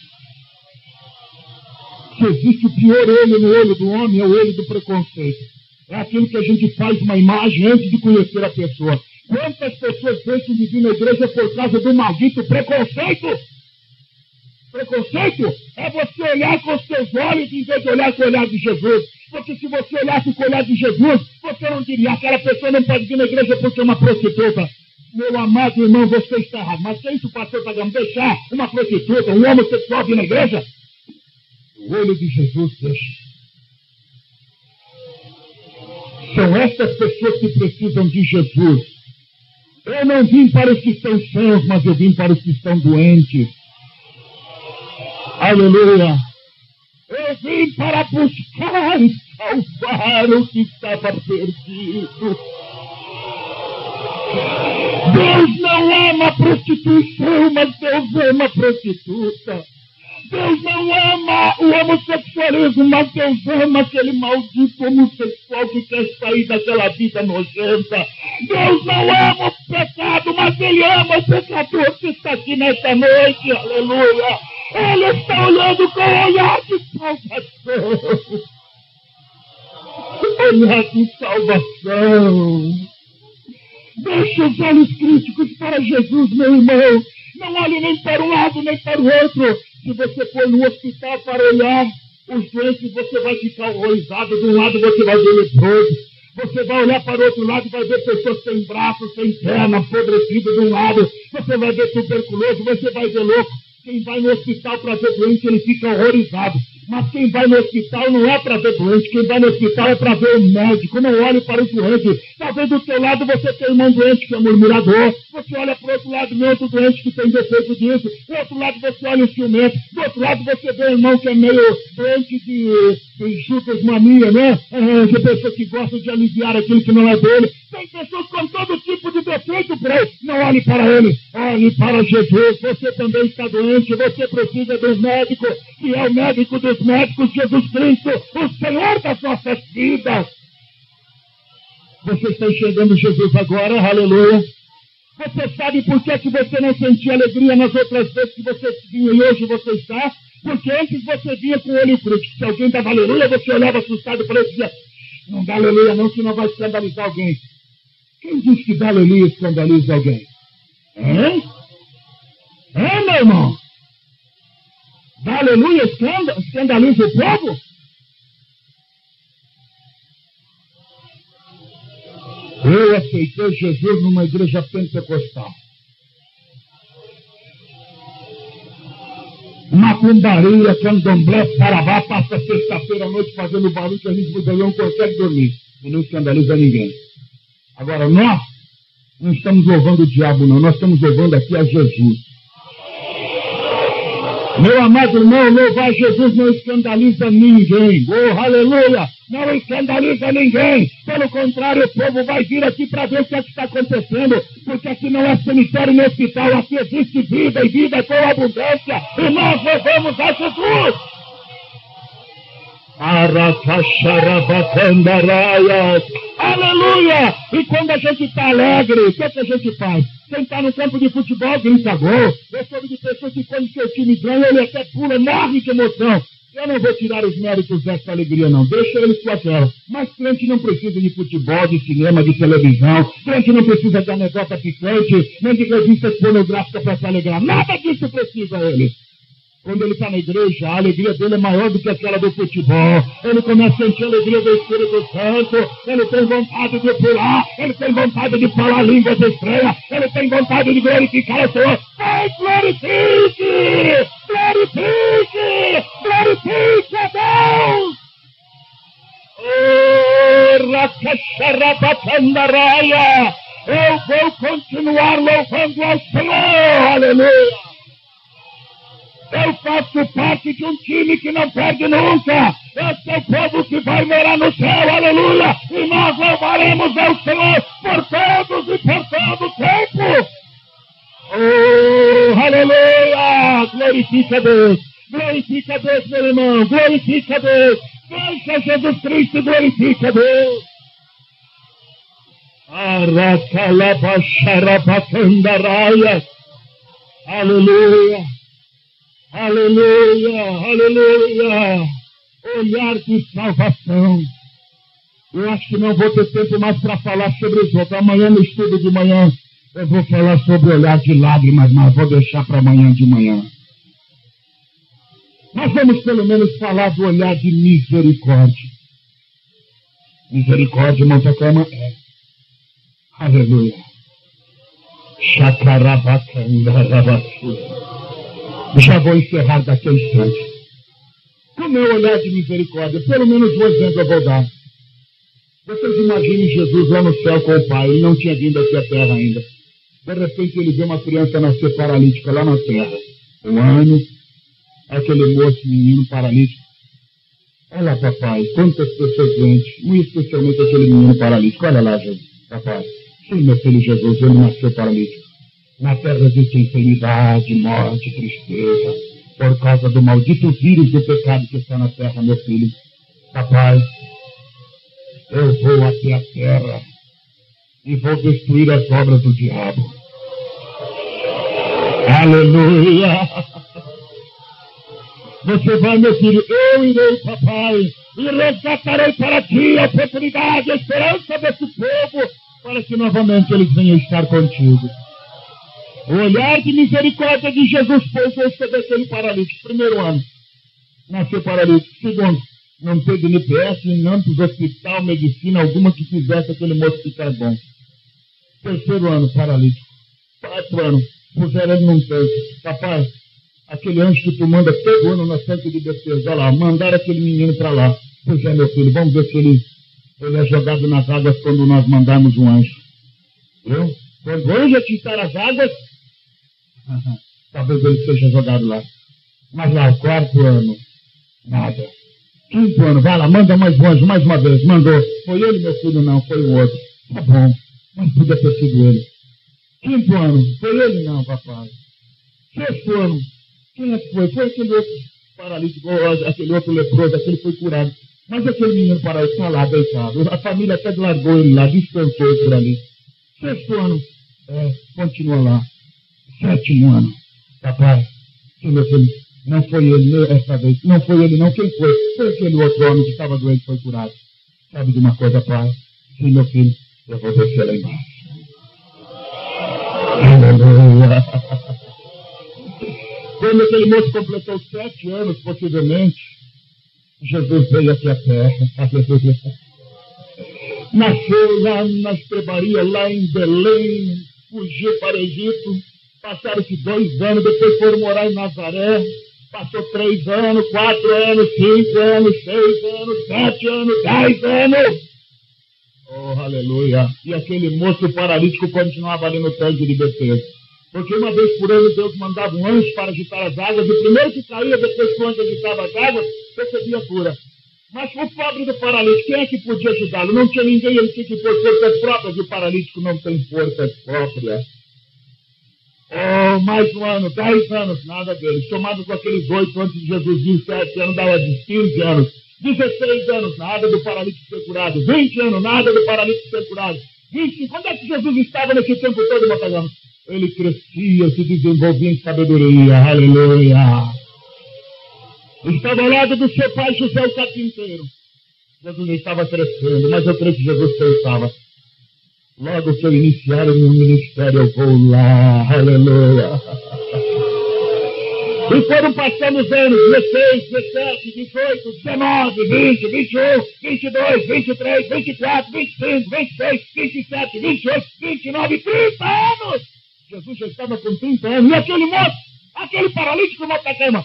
S1: Se existe o pior olho no olho do homem, é o olho do preconceito. É aquilo que a gente faz uma imagem antes de conhecer a pessoa. Quantas pessoas deixam de vir na igreja por causa do maldito preconceito? Preconceito é você olhar com os seus olhos em vez de olhar com o olhar de Jesus. Porque se você olhasse com o olhar de Jesus, você não diria, aquela pessoa não pode vir na igreja porque é uma prostituta. Meu amado irmão, você está errado. Mas que é isso, pastor Pagano? Deixar uma prostituta, um homossexual vir na igreja? O olho de Jesus deixa. São estas pessoas que precisam de Jesus. Eu não vim para os que estão sãos, mas eu vim para os que estão doentes. Aleluia. Eu vim para buscar e salvar o que estava perdido. Deus não ama a prostituição, mas Deus ama a prostituta. Deus não ama o homossexualismo, mas Deus ama aquele maldito homossexual que quer sair daquela vida nojenta. Deus não ama o pecado, mas Ele ama o pecador que está aqui nesta noite. Aleluia! Ele está olhando com o olhar de salvação. Olhar de salvação. Deixe os olhos críticos para Jesus, meu irmão. Não olhe nem para um lado, nem para o outro. Se você for no hospital para olhar os doentes, você vai ficar horrorizado. De um lado você vai ver leproso. Você vai olhar para o outro lado e vai ver pessoas sem braços, sem perna, apodrecidas de um lado. Você vai ver tuberculoso, você vai ver louco. Quem vai no hospital para ver doente, ele fica horrorizado. Mas quem vai no hospital não é para ver doente, quem vai no hospital é para ver o médico. Não olhe para o doente. Talvez do seu lado você tenha um irmão doente que é murmurador. Você olha para o outro lado, vê outro doente que tem defeito disso. Do outro lado você olha o ciumento. Do outro lado você vê um irmão que é meio doente de Judas mania, né? De pessoas que gostam de aliviar aquilo que não é dele. Tem pessoas com todo tipo de defeito por aí. Não olhe para ele, olhe para Jesus. Você também está doente, você precisa de um médico, que é o médico dos médicos, Jesus Cristo, o Senhor das nossas vidas. Você está enxergando Jesus agora, aleluia. Você sabe por que você não sentia alegria nas outras vezes que você vinha e hoje você está? Porque antes você vinha com o olho crítico. Se alguém dava aleluia, você olhava assustado para ele e dizia, não dá aleluia não, senão vai escandalizar alguém. Quem diz que dá aleluia escandaliza alguém? Hein? Hein, meu irmão? Dá aleluia escandaliza o povo? Eu aceitei Jesus numa igreja pentecostal. Macumbaria, candomblé, parabá, passa sexta-feira à noite fazendo barulho que a gente não consegue dormir. E não escandaliza ninguém. Agora, nós não estamos louvando o diabo, não. Nós estamos louvando aqui a Jesus. Meu amado irmão, louvar Jesus não escandaliza ninguém. Oh, aleluia! Não escandaliza ninguém. Pelo contrário, o povo vai vir aqui para ver o que é que está acontecendo. Porque aqui não é cemitério nem hospital. Aqui existe vida e vida com abundância. E nós louvamos a Jesus. Aleluia! E quando a gente está alegre, o que a gente faz? Quem está no campo de futebol grita gol. Eu soube de pessoas que quando seu time ganha, ele até pula, morre de emoção. Eu não vou tirar os méritos dessa alegria, não. Deixa eles com aquela. Mas crente não precisa de futebol, de cinema, de televisão. Crente não precisa de anedota picante, nem de revistas pornográficas para se alegrar. Nada disso precisa ele. Quando ele está na igreja, a alegria dele é maior do que aquela do futebol. Ele começa a sentir a alegria do Espírito Santo. Ele tem vontade de pular. Ele tem vontade de falar línguas estranhas. Ele tem vontade de glorificar o Senhor. Vai, glorifique! Glorifique! Rabacandaraya. Eu vou continuar louvando ao Senhor, aleluia. Eu faço parte de um time que não perde nunca. Esse é o povo que vai morar no céu, aleluia. E nós louvaremos ao Senhor por todos e por todo o tempo. Oh, aleluia! Glorifica a Deus, meu irmão, glorifica a Deus. Deixa Jesus Cristo e glorifica a Deus. Aracalabaxarabacandaraya. Aleluia, aleluia, aleluia. Olhar de salvação. Eu acho que não vou ter tempo mais para falar sobre isso. Amanhã no estudo de manhã eu vou falar sobre o olhar de lágrimas, mas vou deixar para amanhã de manhã. Nós vamos pelo menos falar do olhar de misericórdia. Misericórdia, Montacama, é. Aleluia. Chacarabacandarabassu. Já vou encerrar daqui a instante. O meu olhar de misericórdia, pelo menos um exemplo eu vou dar. Vocês imaginem Jesus lá no céu com o Pai, ele não tinha vindo aqui à terra ainda. De repente ele vê uma criança nascer paralítica lá na terra. Um ano, aquele moço, menino paralítico. Olha lá, papai, quantas pessoas doentes, muito especialmente aquele menino paralítico. Olha lá, Jesus, papai. Sim, meu filho Jesus, ele nasceu paralítico. Na terra existe enfermidade, morte, tristeza, por causa do maldito vírus do pecado que está na terra, meu filho. Papai, eu vou até a terra e vou destruir as obras do diabo. Aleluia! Você vai, meu filho, eu irei, papai, e resgatarei para ti a oportunidade, a esperança desse povo, para que novamente eles venham estar contigo. O olhar de misericórdia de Jesus pousou sobre aquele paralítico. Primeiro ano, nasceu paralítico. Segundo, não teve NPS, nem hospital, medicina alguma que fizesse aquele moço ficar bom. Terceiro ano, paralítico. 4 anos, puseram ele num tanque. Papai, aquele anjo que tu manda todo ano na Santa de Defesa, olha lá, mandaram aquele menino para lá. Pois é, meu filho, vamos ver se ele é jogado nas águas quando nós mandarmos um anjo. Viu? Quando o anjo atiçar as águas, talvez ele seja jogado lá. Mas lá, o 4º ano, nada. 5º ano, vai lá, manda mais um anjo, mais uma vez. Mandou. Foi ele, meu filho? Não, foi o outro. Tá bom, mas podia ter sido ele. 5º ano, foi ele? Não, papai. 6º ano, quem é que foi? Foi aquele outro paralítico, aquele outro leproso, aquele foi curado. Mas aquele menino paralítico está lá deitado. A família até largou ele lá, dispensou por ali. 6º ano, continua lá. 7º ano, papai, sim, meu filho, não foi ele essa vez, não foi ele não, quem foi? Foi aquele outro homem que estava doente e foi curado. Sabe de uma coisa, pai? Sim, meu filho, eu vou descer lá embaixo. Aleluia. Quando aquele moço completou 7 anos, possivelmente, Jesus veio aqui à terra. Aleluia. Nasceu lá na estrebaria, lá em Belém, fugiu para o Egito, passaram-se 2 anos, depois foram morar em Nazaré, passou 3 anos, 4 anos, 5 anos, 6 anos, 7 anos, 10 anos. Oh, aleluia. E aquele moço paralítico continuava ali no tanque de Betesda. Porque uma vez por ano Deus mandava um anjo para agitar as águas, e o primeiro que caía, depois que o anjo agitava as águas, recebia cura. Mas o pobre do paralítico, quem é que podia ajudá-lo? Não tinha ninguém, ele tinha que pôr forças próprias, e o paralítico não tem forças próprias. Oh, mais um ano, 10 anos, nada dele. Somado com aqueles 8 antes de Jesus vir, 7 anos, dava 15 anos. 16 anos, nada do paralítico ser curado. 20 anos, nada do paralítico ser curado. 25, onde é que Jesus estava nesse tempo todo, Matagão? Ele crescia, se desenvolvia em sabedoria. Aleluia. Estava ao lado do seu pai José o carpinteiro. Jesus estava crescendo, mas eu creio que Jesus pensava: logo que eu iniciar o meu ministério, eu vou lá. Aleluia. E foram passando os anos, 16, 17, 18, 19, 20, 21, 22, 23, 24, 25, 26, 27, 28, 29, 30 anos. Jesus já estava com 30 anos. E aquele moço, aquele paralítico na cama,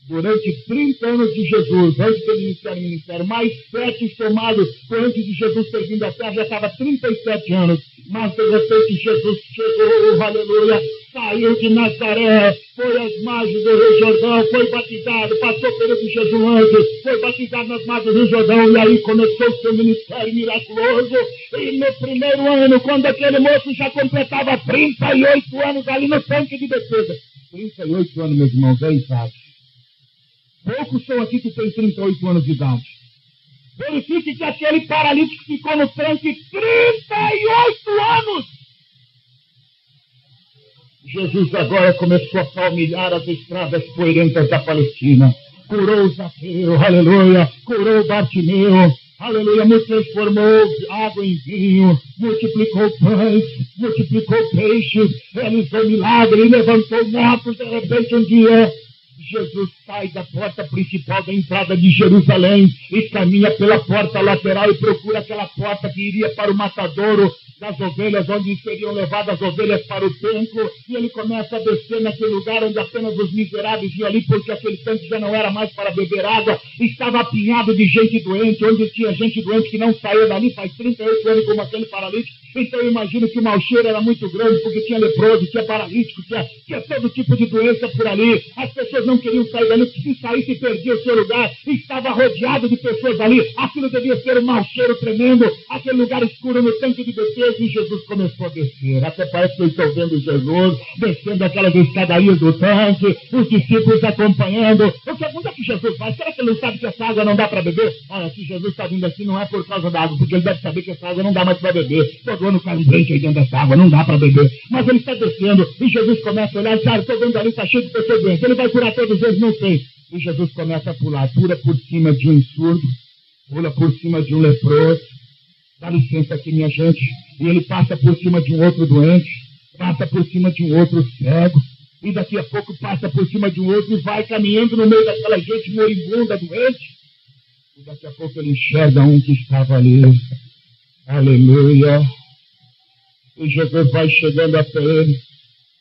S1: Durante 30 anos de Jesus, antes de ele iniciar o ministério, mais 7 somados antes de Jesus ter vindo à terra, já estava 37 anos. Mas de repente Jesus chegou, aleluia, saiu de Nazaré, foi às margens do Rio Jordão, foi batizado, passou pelo jejuante, foi batizado nas margens do Rio Jordão, e aí começou o seu ministério miraculoso. E no primeiro ano, quando aquele moço já completava 38 anos ali no tanque de defesa. 38 anos, meus irmãos, é idade. Poucos são aqui que têm 38 anos de idade. Verifique que aquele paralítico ficou no tanque 38 anos. Jesus agora começou a palmilhar as estradas poeirentas da Palestina. Curou Zaqueu, aleluia. Curou Bartimeu, aleluia. Transformou água em vinho, multiplicou pães, multiplicou peixes, realizou milagre, levantou mortos. De repente um dia Jesus sai da porta principal da entrada de Jerusalém e caminha pela porta lateral e procura aquela porta que iria para o matadouro das ovelhas, onde seriam levadas as ovelhas para o templo, e ele começa a descer naquele lugar onde apenas os miseráveis iam ali, porque aquele tanque já não era mais para beber água, estava apinhado de gente doente, onde tinha gente doente que não saiu dali faz 38 anos como aquele paralítico. Então eu imagino que o mau cheiro era muito grande, porque tinha leproso, tinha paralítico, tinha todo tipo de doença por ali. As pessoas não queriam sair dali, porque se saísse perdia o seu lugar, estava rodeado de pessoas ali. Aquilo devia ser um mau cheiro tremendo, aquele lugar escuro no tanque de defesa, e Jesus começou a descer. Até parece que eu estou vendo Jesus descendo aquelas escadarias do tanque, os discípulos acompanhando. Onde é que Jesus vai? Será que ele não sabe que essa água não dá para beber? Olha, se Jesus está vindo aqui não é por causa da água, porque ele deve saber que essa água não dá mais para beber. Todo ano cai um dente aí dentro dessa água, não dá para beber. Mas ele está descendo, e Jesus começa a olhar, cara, estou vendo ali, está cheio de pessoas doentes. Ele vai curar todos eles, não sei. E Jesus começa a pular, pula por cima de um surdo, pula por cima de um leproso. Dá licença aqui, minha gente. E ele passa por cima de um outro doente, passa por cima de um outro cego, e daqui a pouco passa por cima de um outro e vai caminhando no meio daquela gente moribunda, doente. E daqui a pouco ele enxerga um que estava ali. Aleluia. E Jesus vai chegando até ele.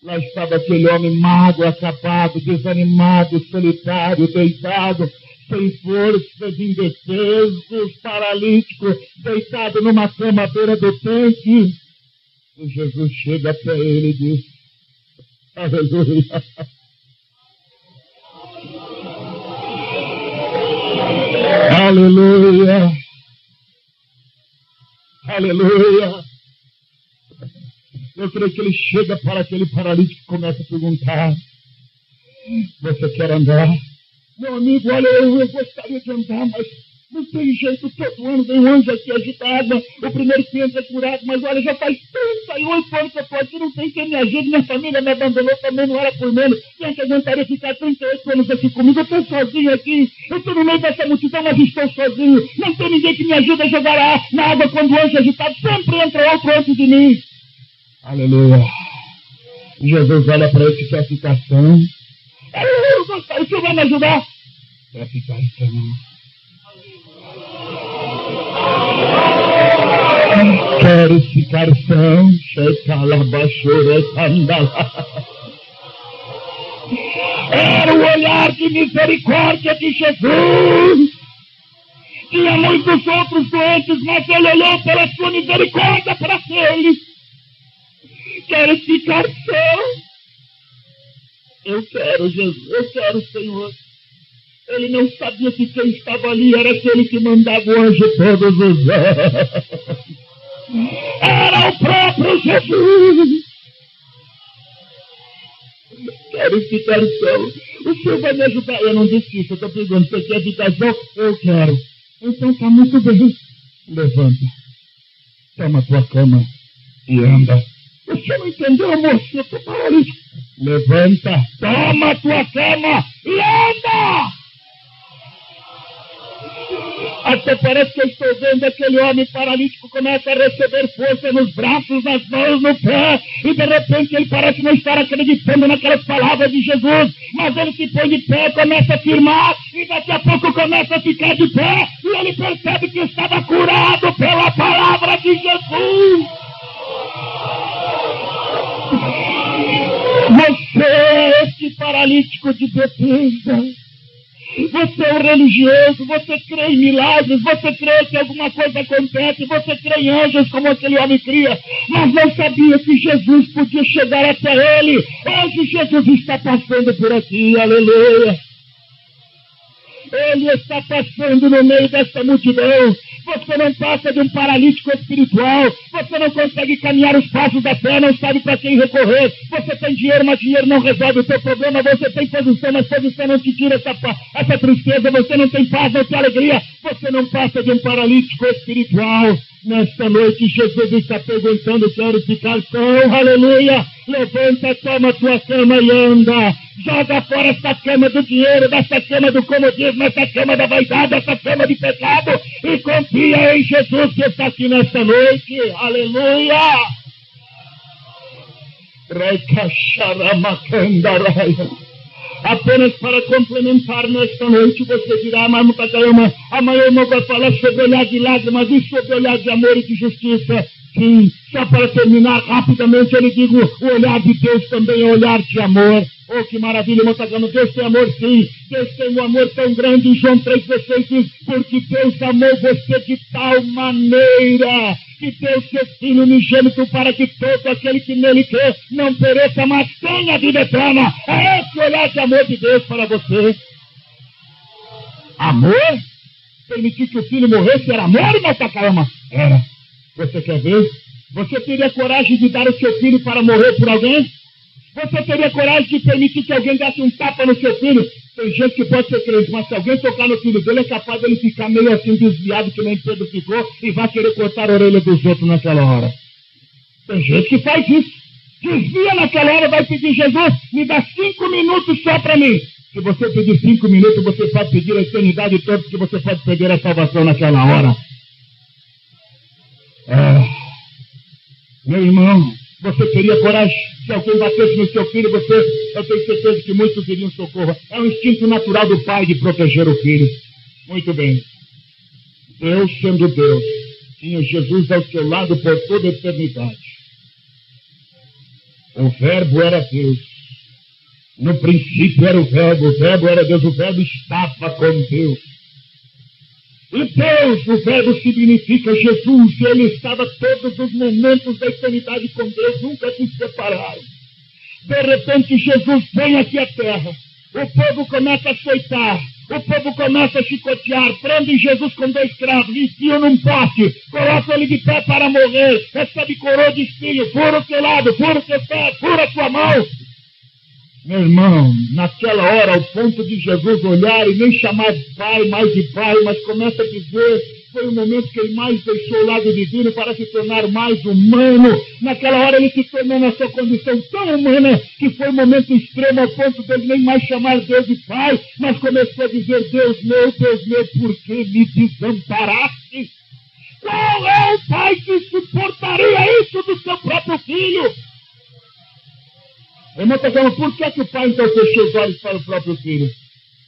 S1: Lá estava aquele homem magro, acabado, desanimado, solitário, deitado, sem forças, indefeso, paralítico, deitado numa cama à beira do tanque. E Jesus chega até ele e diz: aleluia. Aleluia. Aleluia. Eu creio que ele chega para aquele paralítico e começa a perguntar: você quer andar? Meu amigo, olha, eu gostaria de andar, mas não tem jeito, todo ano vem um anjo aqui agitado, o primeiro que entra é curado, mas olha, já faz 38 anos que eu estou aqui, não tem quem me ajude, minha família me abandonou, também não era por menos, quem é que aguentaria ficar 38 anos aqui comigo? Eu estou sozinho aqui, eu estou no meio dessa multidão, mas estou sozinho, não tem ninguém que me ajude a jogar na água quando o anjo agitado, sempre entra outro antes de mim. Aleluia. Jesus olha para ele que quer ficar são. Eu gostaria, o senhor vai me ajudar? Quer ficar são. Quero ficar são. Era o olhar de misericórdia de Jesus. Tinha muitos outros doentes, mas ele olhou pela sua misericórdia para aqueles. Quero ficar são. Eu quero, Jesus, eu quero, Senhor. Ele não sabia que quem estava ali era aquele que mandava o anjo todos os anos. Era o próprio Jesus. Quero ficar são. O senhor vai me ajudar? Eu não disse isso, eu estou perguntando, você quer ficar são? Eu quero. Então está muito bem. Levanta. Toma a tua cama e anda. Você não entendeu, moço? Eu estou paralítico. Levanta, toma a tua cama e anda! Até parece que eu estou vendo aquele homem paralítico começa a receber força nos braços, nas mãos, no pé, e de repente ele parece não estar acreditando naquelas palavras de Jesus, mas ele se põe de pé, começa a firmar, e daqui a pouco começa a ficar de pé, e ele percebe que estava curado pela palavra de Jesus. Você, este paralítico de Betesda, Você é um religioso, você crê em milagres, você crê que alguma coisa acontece, você crê em anjos como aquele homem cria, mas não sabia que Jesus podia chegar até ele. Hoje Jesus está passando por aqui, aleluia. Ele está passando no meio desta multidão. Você não passa de um paralítico espiritual. Você não consegue caminhar os passos da fé, não sabe para quem recorrer. Você tem dinheiro, mas dinheiro não resolve o seu problema. Você tem posição, mas posição não te tira essa tristeza. Você não tem paz, não tem alegria. Você não passa de um paralítico espiritual. Nesta noite, Jesus está perguntando: quero ficar são, aleluia. Levanta, toma a tua cama e anda. Joga fora essa cama do dinheiro, dessa cama do comodismo, essa cama da vaidade, essa cama de pecado, e confia em Jesus que está aqui nesta noite. Aleluia. Apenas para complementar nesta noite, você dirá: mas Takayama, amanhã o irmão vai falar sobre olhar de lágrimas e sobre olhar de amor e de justiça. Sim, só para terminar rapidamente, eu lhe digo: o olhar de Deus também é olhar de amor. Oh, que maravilha, irmão Takayama, Deus tem amor, sim. Deus tem um amor tão grande. Em João 3,16 diz: porque Deus amou você de tal maneira que deu seu Filho unigênito para que todo aquele que nele crê não pereça, mas tenha vida eterna. É esse olhar de amor de Deus para você. Amor? Permitir que o filho morresse era amor, irmão Takayama? Era. Você quer ver? Você teria coragem de dar o seu filho para morrer por alguém? Você teria coragem de permitir que alguém desse um tapa no seu filho? Tem gente que pode ser crente, mas se alguém tocar no filho dele, é capaz dele ficar meio assim desviado, que nem Pedro ficou, e vai querer cortar a orelha dos outros naquela hora. Tem gente que faz isso. Desvia naquela hora, vai pedir: Jesus, me dá 5 minutos só para mim. Se você pedir 5 minutos, você pode pedir a eternidade toda, porque você pode perder a salvação naquela hora. Meu irmão, você teria coragem? Se alguém batesse no seu filho, eu tenho certeza que muitos iriam socorro. É um instinto natural do pai de proteger o filho. Muito bem. Deus, sendo Deus, tinha Jesus ao seu lado por toda a eternidade. O Verbo era Deus. No princípio era o Verbo era Deus, o Verbo estava com Deus. E Deus, o Verbo significa Jesus, e ele estava todos os momentos da eternidade com Deus, nunca se separaram. De repente Jesus vem aqui à terra, o povo começa a açoitar, o povo começa a chicotear, prendem Jesus com 2 cravos, enfiam num poste, colocam ele de pé para morrer, recebe coroa de espinho, fura o teu lado, fura o teu pé, fura a tua mão. Meu irmão, naquela hora, ao ponto de Jesus olhar e nem chamar de pai, mais de pai, mas começa a dizer: foi o momento que ele mais deixou o lado divino para se tornar mais humano. Naquela hora ele se tornou na sua condição tão humana que foi um momento extremo ao ponto de ele nem mais chamar Deus de pai, mas começou a dizer: Deus meu, por que me desamparaste? Qual é o pai que suportaria isso do seu próprio filho? Irmão Takayama, por que o pai então fechou os olhos para o próprio filho?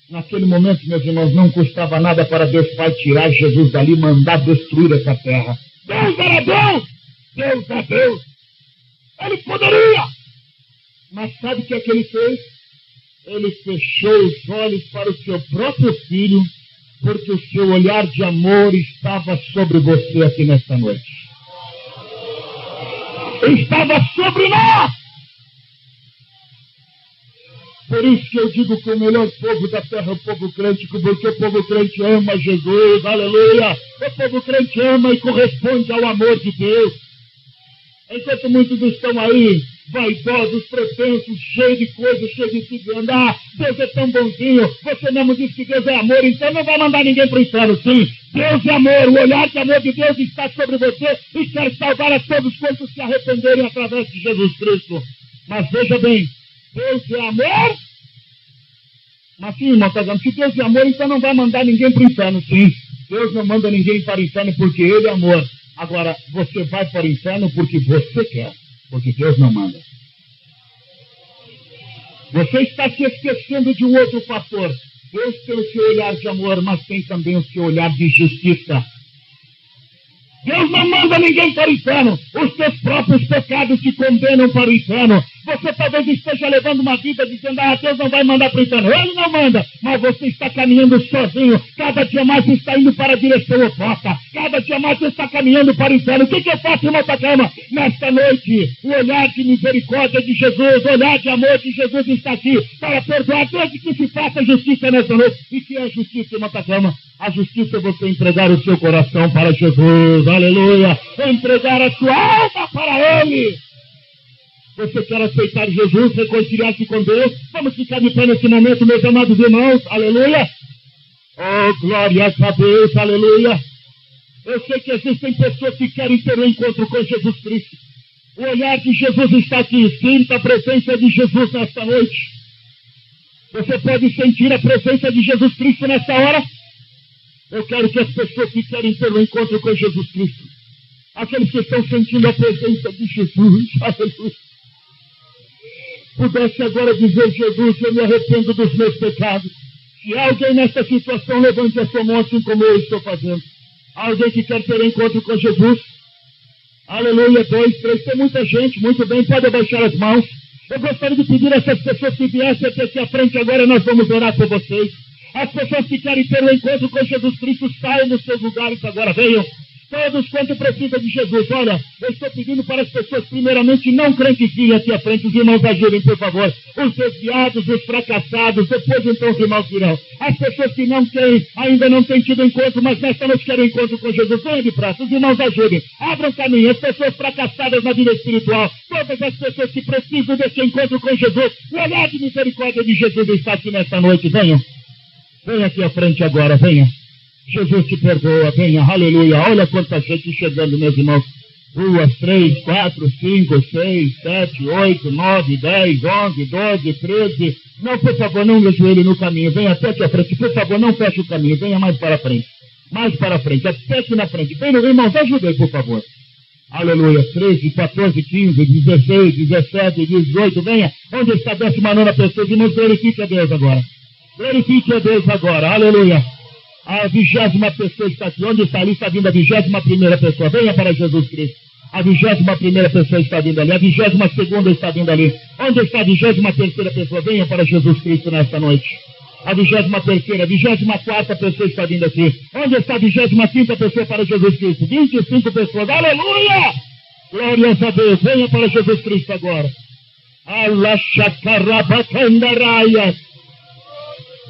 S1: Naquele momento, meus irmãos, não custava nada para Deus Pai tirar Jesus dali e mandar destruir essa terra. Deus era Deus! Deus é Deus! Ele poderia! Mas sabe o que é que ele fez? Ele fechou os olhos para o seu próprio filho, porque o seu olhar de amor estava sobre você aqui nesta noite. Estava sobre nós! Por isso que eu digo que o melhor povo da terra é o povo crente, porque o povo crente ama Jesus, aleluia! O povo crente ama e corresponde ao amor de Deus. Enquanto muitos estão aí, vaidosos, pretensos, cheios de coisas, cheios de se andar, Deus é tão bonzinho, você mesmo diz que Deus é amor, então não vai mandar ninguém para o inferno, sim. Deus é amor, o olhar de amor de Deus está sobre você e quer salvar a todos quantos se arrependerem através de Jesus Cristo. Mas veja bem, Deus é amor? Mas sim, irmão Takayama, se Deus é amor, então não vai mandar ninguém para o inferno. Sim, Deus não manda ninguém para o inferno porque Ele é amor. Agora, você vai para o inferno porque você quer, porque Deus não manda. Você está se esquecendo de um outro fator. Deus tem o seu olhar de amor, mas tem também o seu olhar de justiça. Deus não manda ninguém para o inferno. Os seus próprios pecados te condenam para o inferno. Você talvez esteja levando uma vida dizendo, Deus não vai mandar para o inferno. Ele não manda, mas você está caminhando sozinho. Cada dia mais você está indo para a direção oposta. Cada dia mais você está caminhando para o inferno. O que eu faço, irmão Takayama? Nesta noite, o olhar de misericórdia de Jesus, o olhar de amor de Jesus está aqui para perdoar desde que se faça justiça nesta noite. E que é justiça, irmão Takayama? A justiça é você entregar o seu coração para Jesus. Aleluia! Entregar a sua alma para Ele. Você quer aceitar Jesus, reconciliar-se com Deus? Vamos ficar de pé nesse momento, meus amados irmãos. Aleluia! Oh, glória a Deus, aleluia! Eu sei que existem pessoas que querem ter um encontro com Jesus Cristo. O olhar de Jesus está aqui. Sinta a presença de Jesus nesta noite. Você pode sentir a presença de Jesus Cristo nesta hora? Eu quero que as pessoas que querem ter um encontro com Jesus Cristo, aqueles que estão sentindo a presença de Jesus, aleluia, pudesse agora dizer, Jesus, eu me arrependo dos meus pecados. Se alguém nessa situação, levante a sua mão assim como eu estou fazendo. Alguém que quer ter um encontro com Jesus? Aleluia, 2, 3, tem muita gente, muito bem, pode abaixar as mãos. Eu gostaria de pedir a essas pessoas que viessem até aqui à frente agora, nós vamos orar por vocês. As pessoas que querem ter um encontro com Jesus Cristo, saiam dos seus lugares agora, venham. Todos quanto precisam de Jesus. Olha, eu estou pedindo para as pessoas, primeiramente, não crentes virem aqui à frente. Os irmãos ajudem, por favor. Os desviados, os fracassados, depois então os irmãos virão. As pessoas que não têm, ainda não têm tido encontro, mas nesta noite querem encontro com Jesus, venham de praça. Os irmãos ajudem. Abram caminho. As pessoas fracassadas na vida espiritual, todas as pessoas que precisam desse encontro com Jesus, o olhar de misericórdia de Jesus está aqui nesta noite. Venham. Venha aqui à frente agora, venha. Jesus te perdoa, venha, aleluia. Olha quanta gente chegando, meus irmãos. 2, 3, 4, 5, 6, 7, 8, 9, 10, 11, 12, 13. Não, por favor, não me ajoelhe no caminho. Venha até aqui à frente. Por favor, não feche o caminho. Venha mais para frente. Mais para frente. Até aqui na frente. Venha, irmãos, ajudem, por favor. Aleluia. 13, 14, 15, 16, 17, 18. Venha. Onde está a 19ª pessoa? Irmãos, glorifique a Deus agora. Glorifique a Deus agora. Aleluia. A 20ª pessoa está aqui. Onde está ali? Está vindo a 21ª pessoa. Venha para Jesus Cristo. A 21ª pessoa está vindo ali. A 22ª está vindo ali. Onde está a 23ª pessoa? Venha para Jesus Cristo nesta noite. A 23ª, a 24ª pessoa está vindo aqui. Onde está a 25ª pessoa para Jesus Cristo? 25 pessoas. Aleluia! Glórias a Deus. Venha para Jesus Cristo agora. Allah Shakarabakandaraya.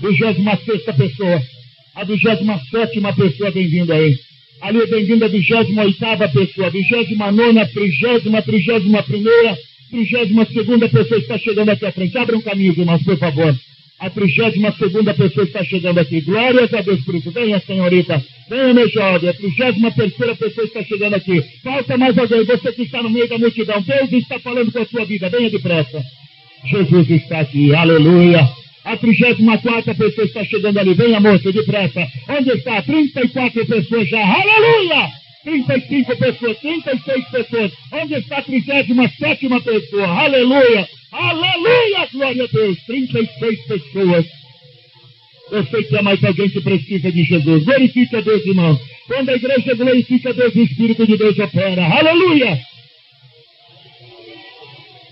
S1: 26ª pessoa. A 27ª pessoa bem-vindo aí. Ali bem-vindo a 28ª pessoa. 29ª, 30ª, 31ª, 32ª pessoa está chegando aqui à frente. Abra um caminho, irmãos, por favor. A 32ª pessoa está chegando aqui. Glórias a Deus por isso. Venha, senhorita. Venha, meu jovem. A 33ª pessoa está chegando aqui. Falta mais alguém. Você que está no meio da multidão. Deus está falando com a sua vida. Venha depressa. Jesus está aqui. Aleluia. A 34ª pessoa está chegando ali. Venha, moça, depressa. Onde está? 34 pessoas já. Aleluia! 35 pessoas, 36 pessoas. Onde está a 37ª pessoa? Aleluia! Aleluia! Glória a Deus! 36 pessoas. Eu sei que há mais alguém que precisa de Jesus. Glorifique a Deus, irmão. Quando a igreja glorifica a Deus, o Espírito de Deus opera. Aleluia!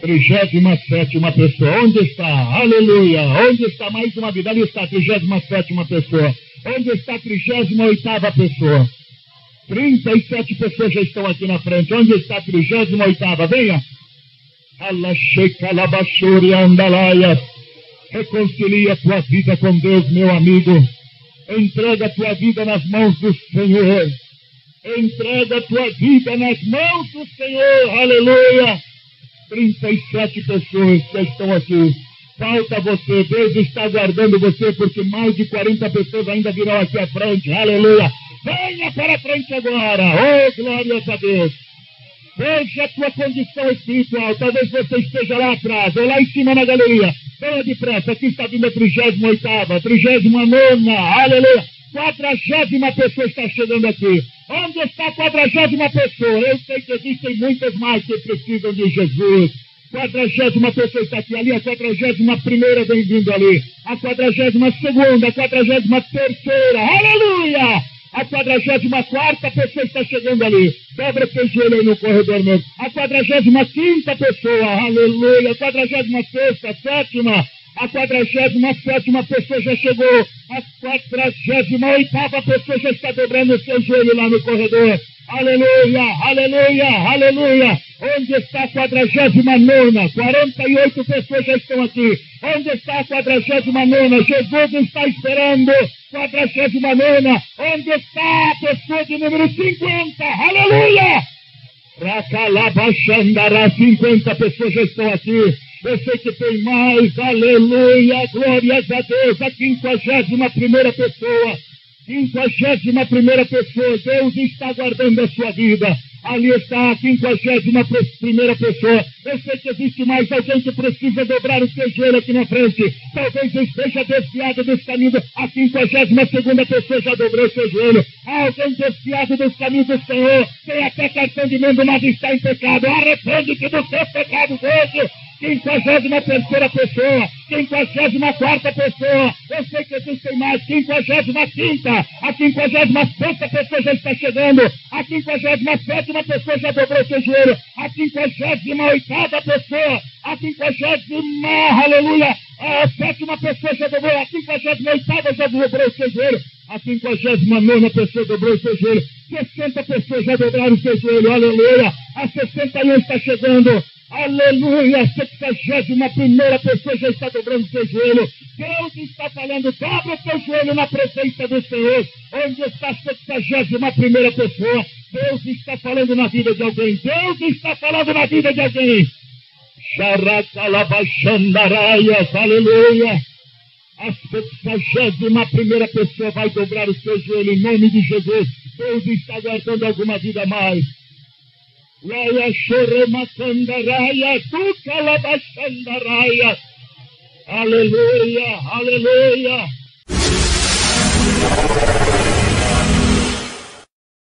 S1: 37ª pessoa. Onde está? Aleluia! Onde está mais uma vida? Ali está a 37ª pessoa. Onde está a 38ª pessoa? 37 pessoas já estão aqui na frente. Onde está a 38ª? Venha! Reconcilia a tua vida com Deus, meu amigo. Entrega a tua vida nas mãos do Senhor. Entrega a tua vida nas mãos do Senhor. Aleluia! 37 pessoas já estão aqui. Falta você. Deus está aguardando você, porque mais de 40 pessoas ainda virão aqui à frente. Aleluia! Venha para a frente agora. Oh, glórias a Deus. Veja a tua condição espiritual. Talvez você esteja lá atrás, ou lá em cima na galeria. Venha depressa. Aqui está vindo a 38ª, 39ª. Aleluia! 40ª pessoa está chegando aqui. Onde está a 40ª pessoa? Eu sei que existem muitas mais que precisam de Jesus. 40ª pessoa está aqui. Ali a 41ª vem vindo ali. A 42ª, a 43ª. Aleluia! A 44ª pessoa está chegando ali. Dobra teu joelho aí no corredor mesmo. A 45ª pessoa, aleluia. A 46ª, 7ª. A 47ª pessoa já chegou. A 48ª pessoa já está dobrando o seu joelho lá no corredor. Aleluia, aleluia, aleluia. Onde está a 49ª? 48 pessoas já estão aqui. Onde está a 49ª? Jesus está esperando. 49ª. Onde está a pessoa de número 50? Aleluia! Racalabaxandará, 50 pessoas já estão aqui. Eu sei que tem mais, aleluia, glórias a Deus. A 51ª pessoa. 51ª pessoa, Deus está guardando a sua vida. Ali está a 51ª pessoa. Eu sei que existe mais alguém que precisa dobrar o seu joelho aqui na frente. Talvez esteja desviado dos caminhos. A 52ª pessoa já dobrou o seu joelho. Há alguém desviado dos caminhos do Senhor. Tem até cartão de membro, mas está em pecado. Arrepende-te dos seus pecados hoje. 53ª pessoa, 54ª pessoa, eu sei que existem mais, 55ª, a 56ª pessoa já está chegando, a 57ª pessoa já dobrou seu joelho, a 58ª pessoa, a 50ª, aleluia, a 7ª pessoa já dobrou, a 58ª já dobrou seu joelho, a 59ª pessoa dobrou seu joelho, 60 pessoas já dobraram seu joelho, aleluia, a 61 está chegando. Aleluia, a 71ª pessoa já está dobrando seu joelho. Deus está falando, dobra o teu joelho na presença do Senhor. Onde está a 71ª pessoa? Deus está falando na vida de alguém. Deus está falando na vida de alguém. Xaracalabaxandaraias, aleluia. A 71ª pessoa vai dobrar o seu joelho em nome de Jesus. Deus está guardando alguma vida a mais. Laia choremacandaraya, tu calabaxandaraya. Aleluia, aleluia.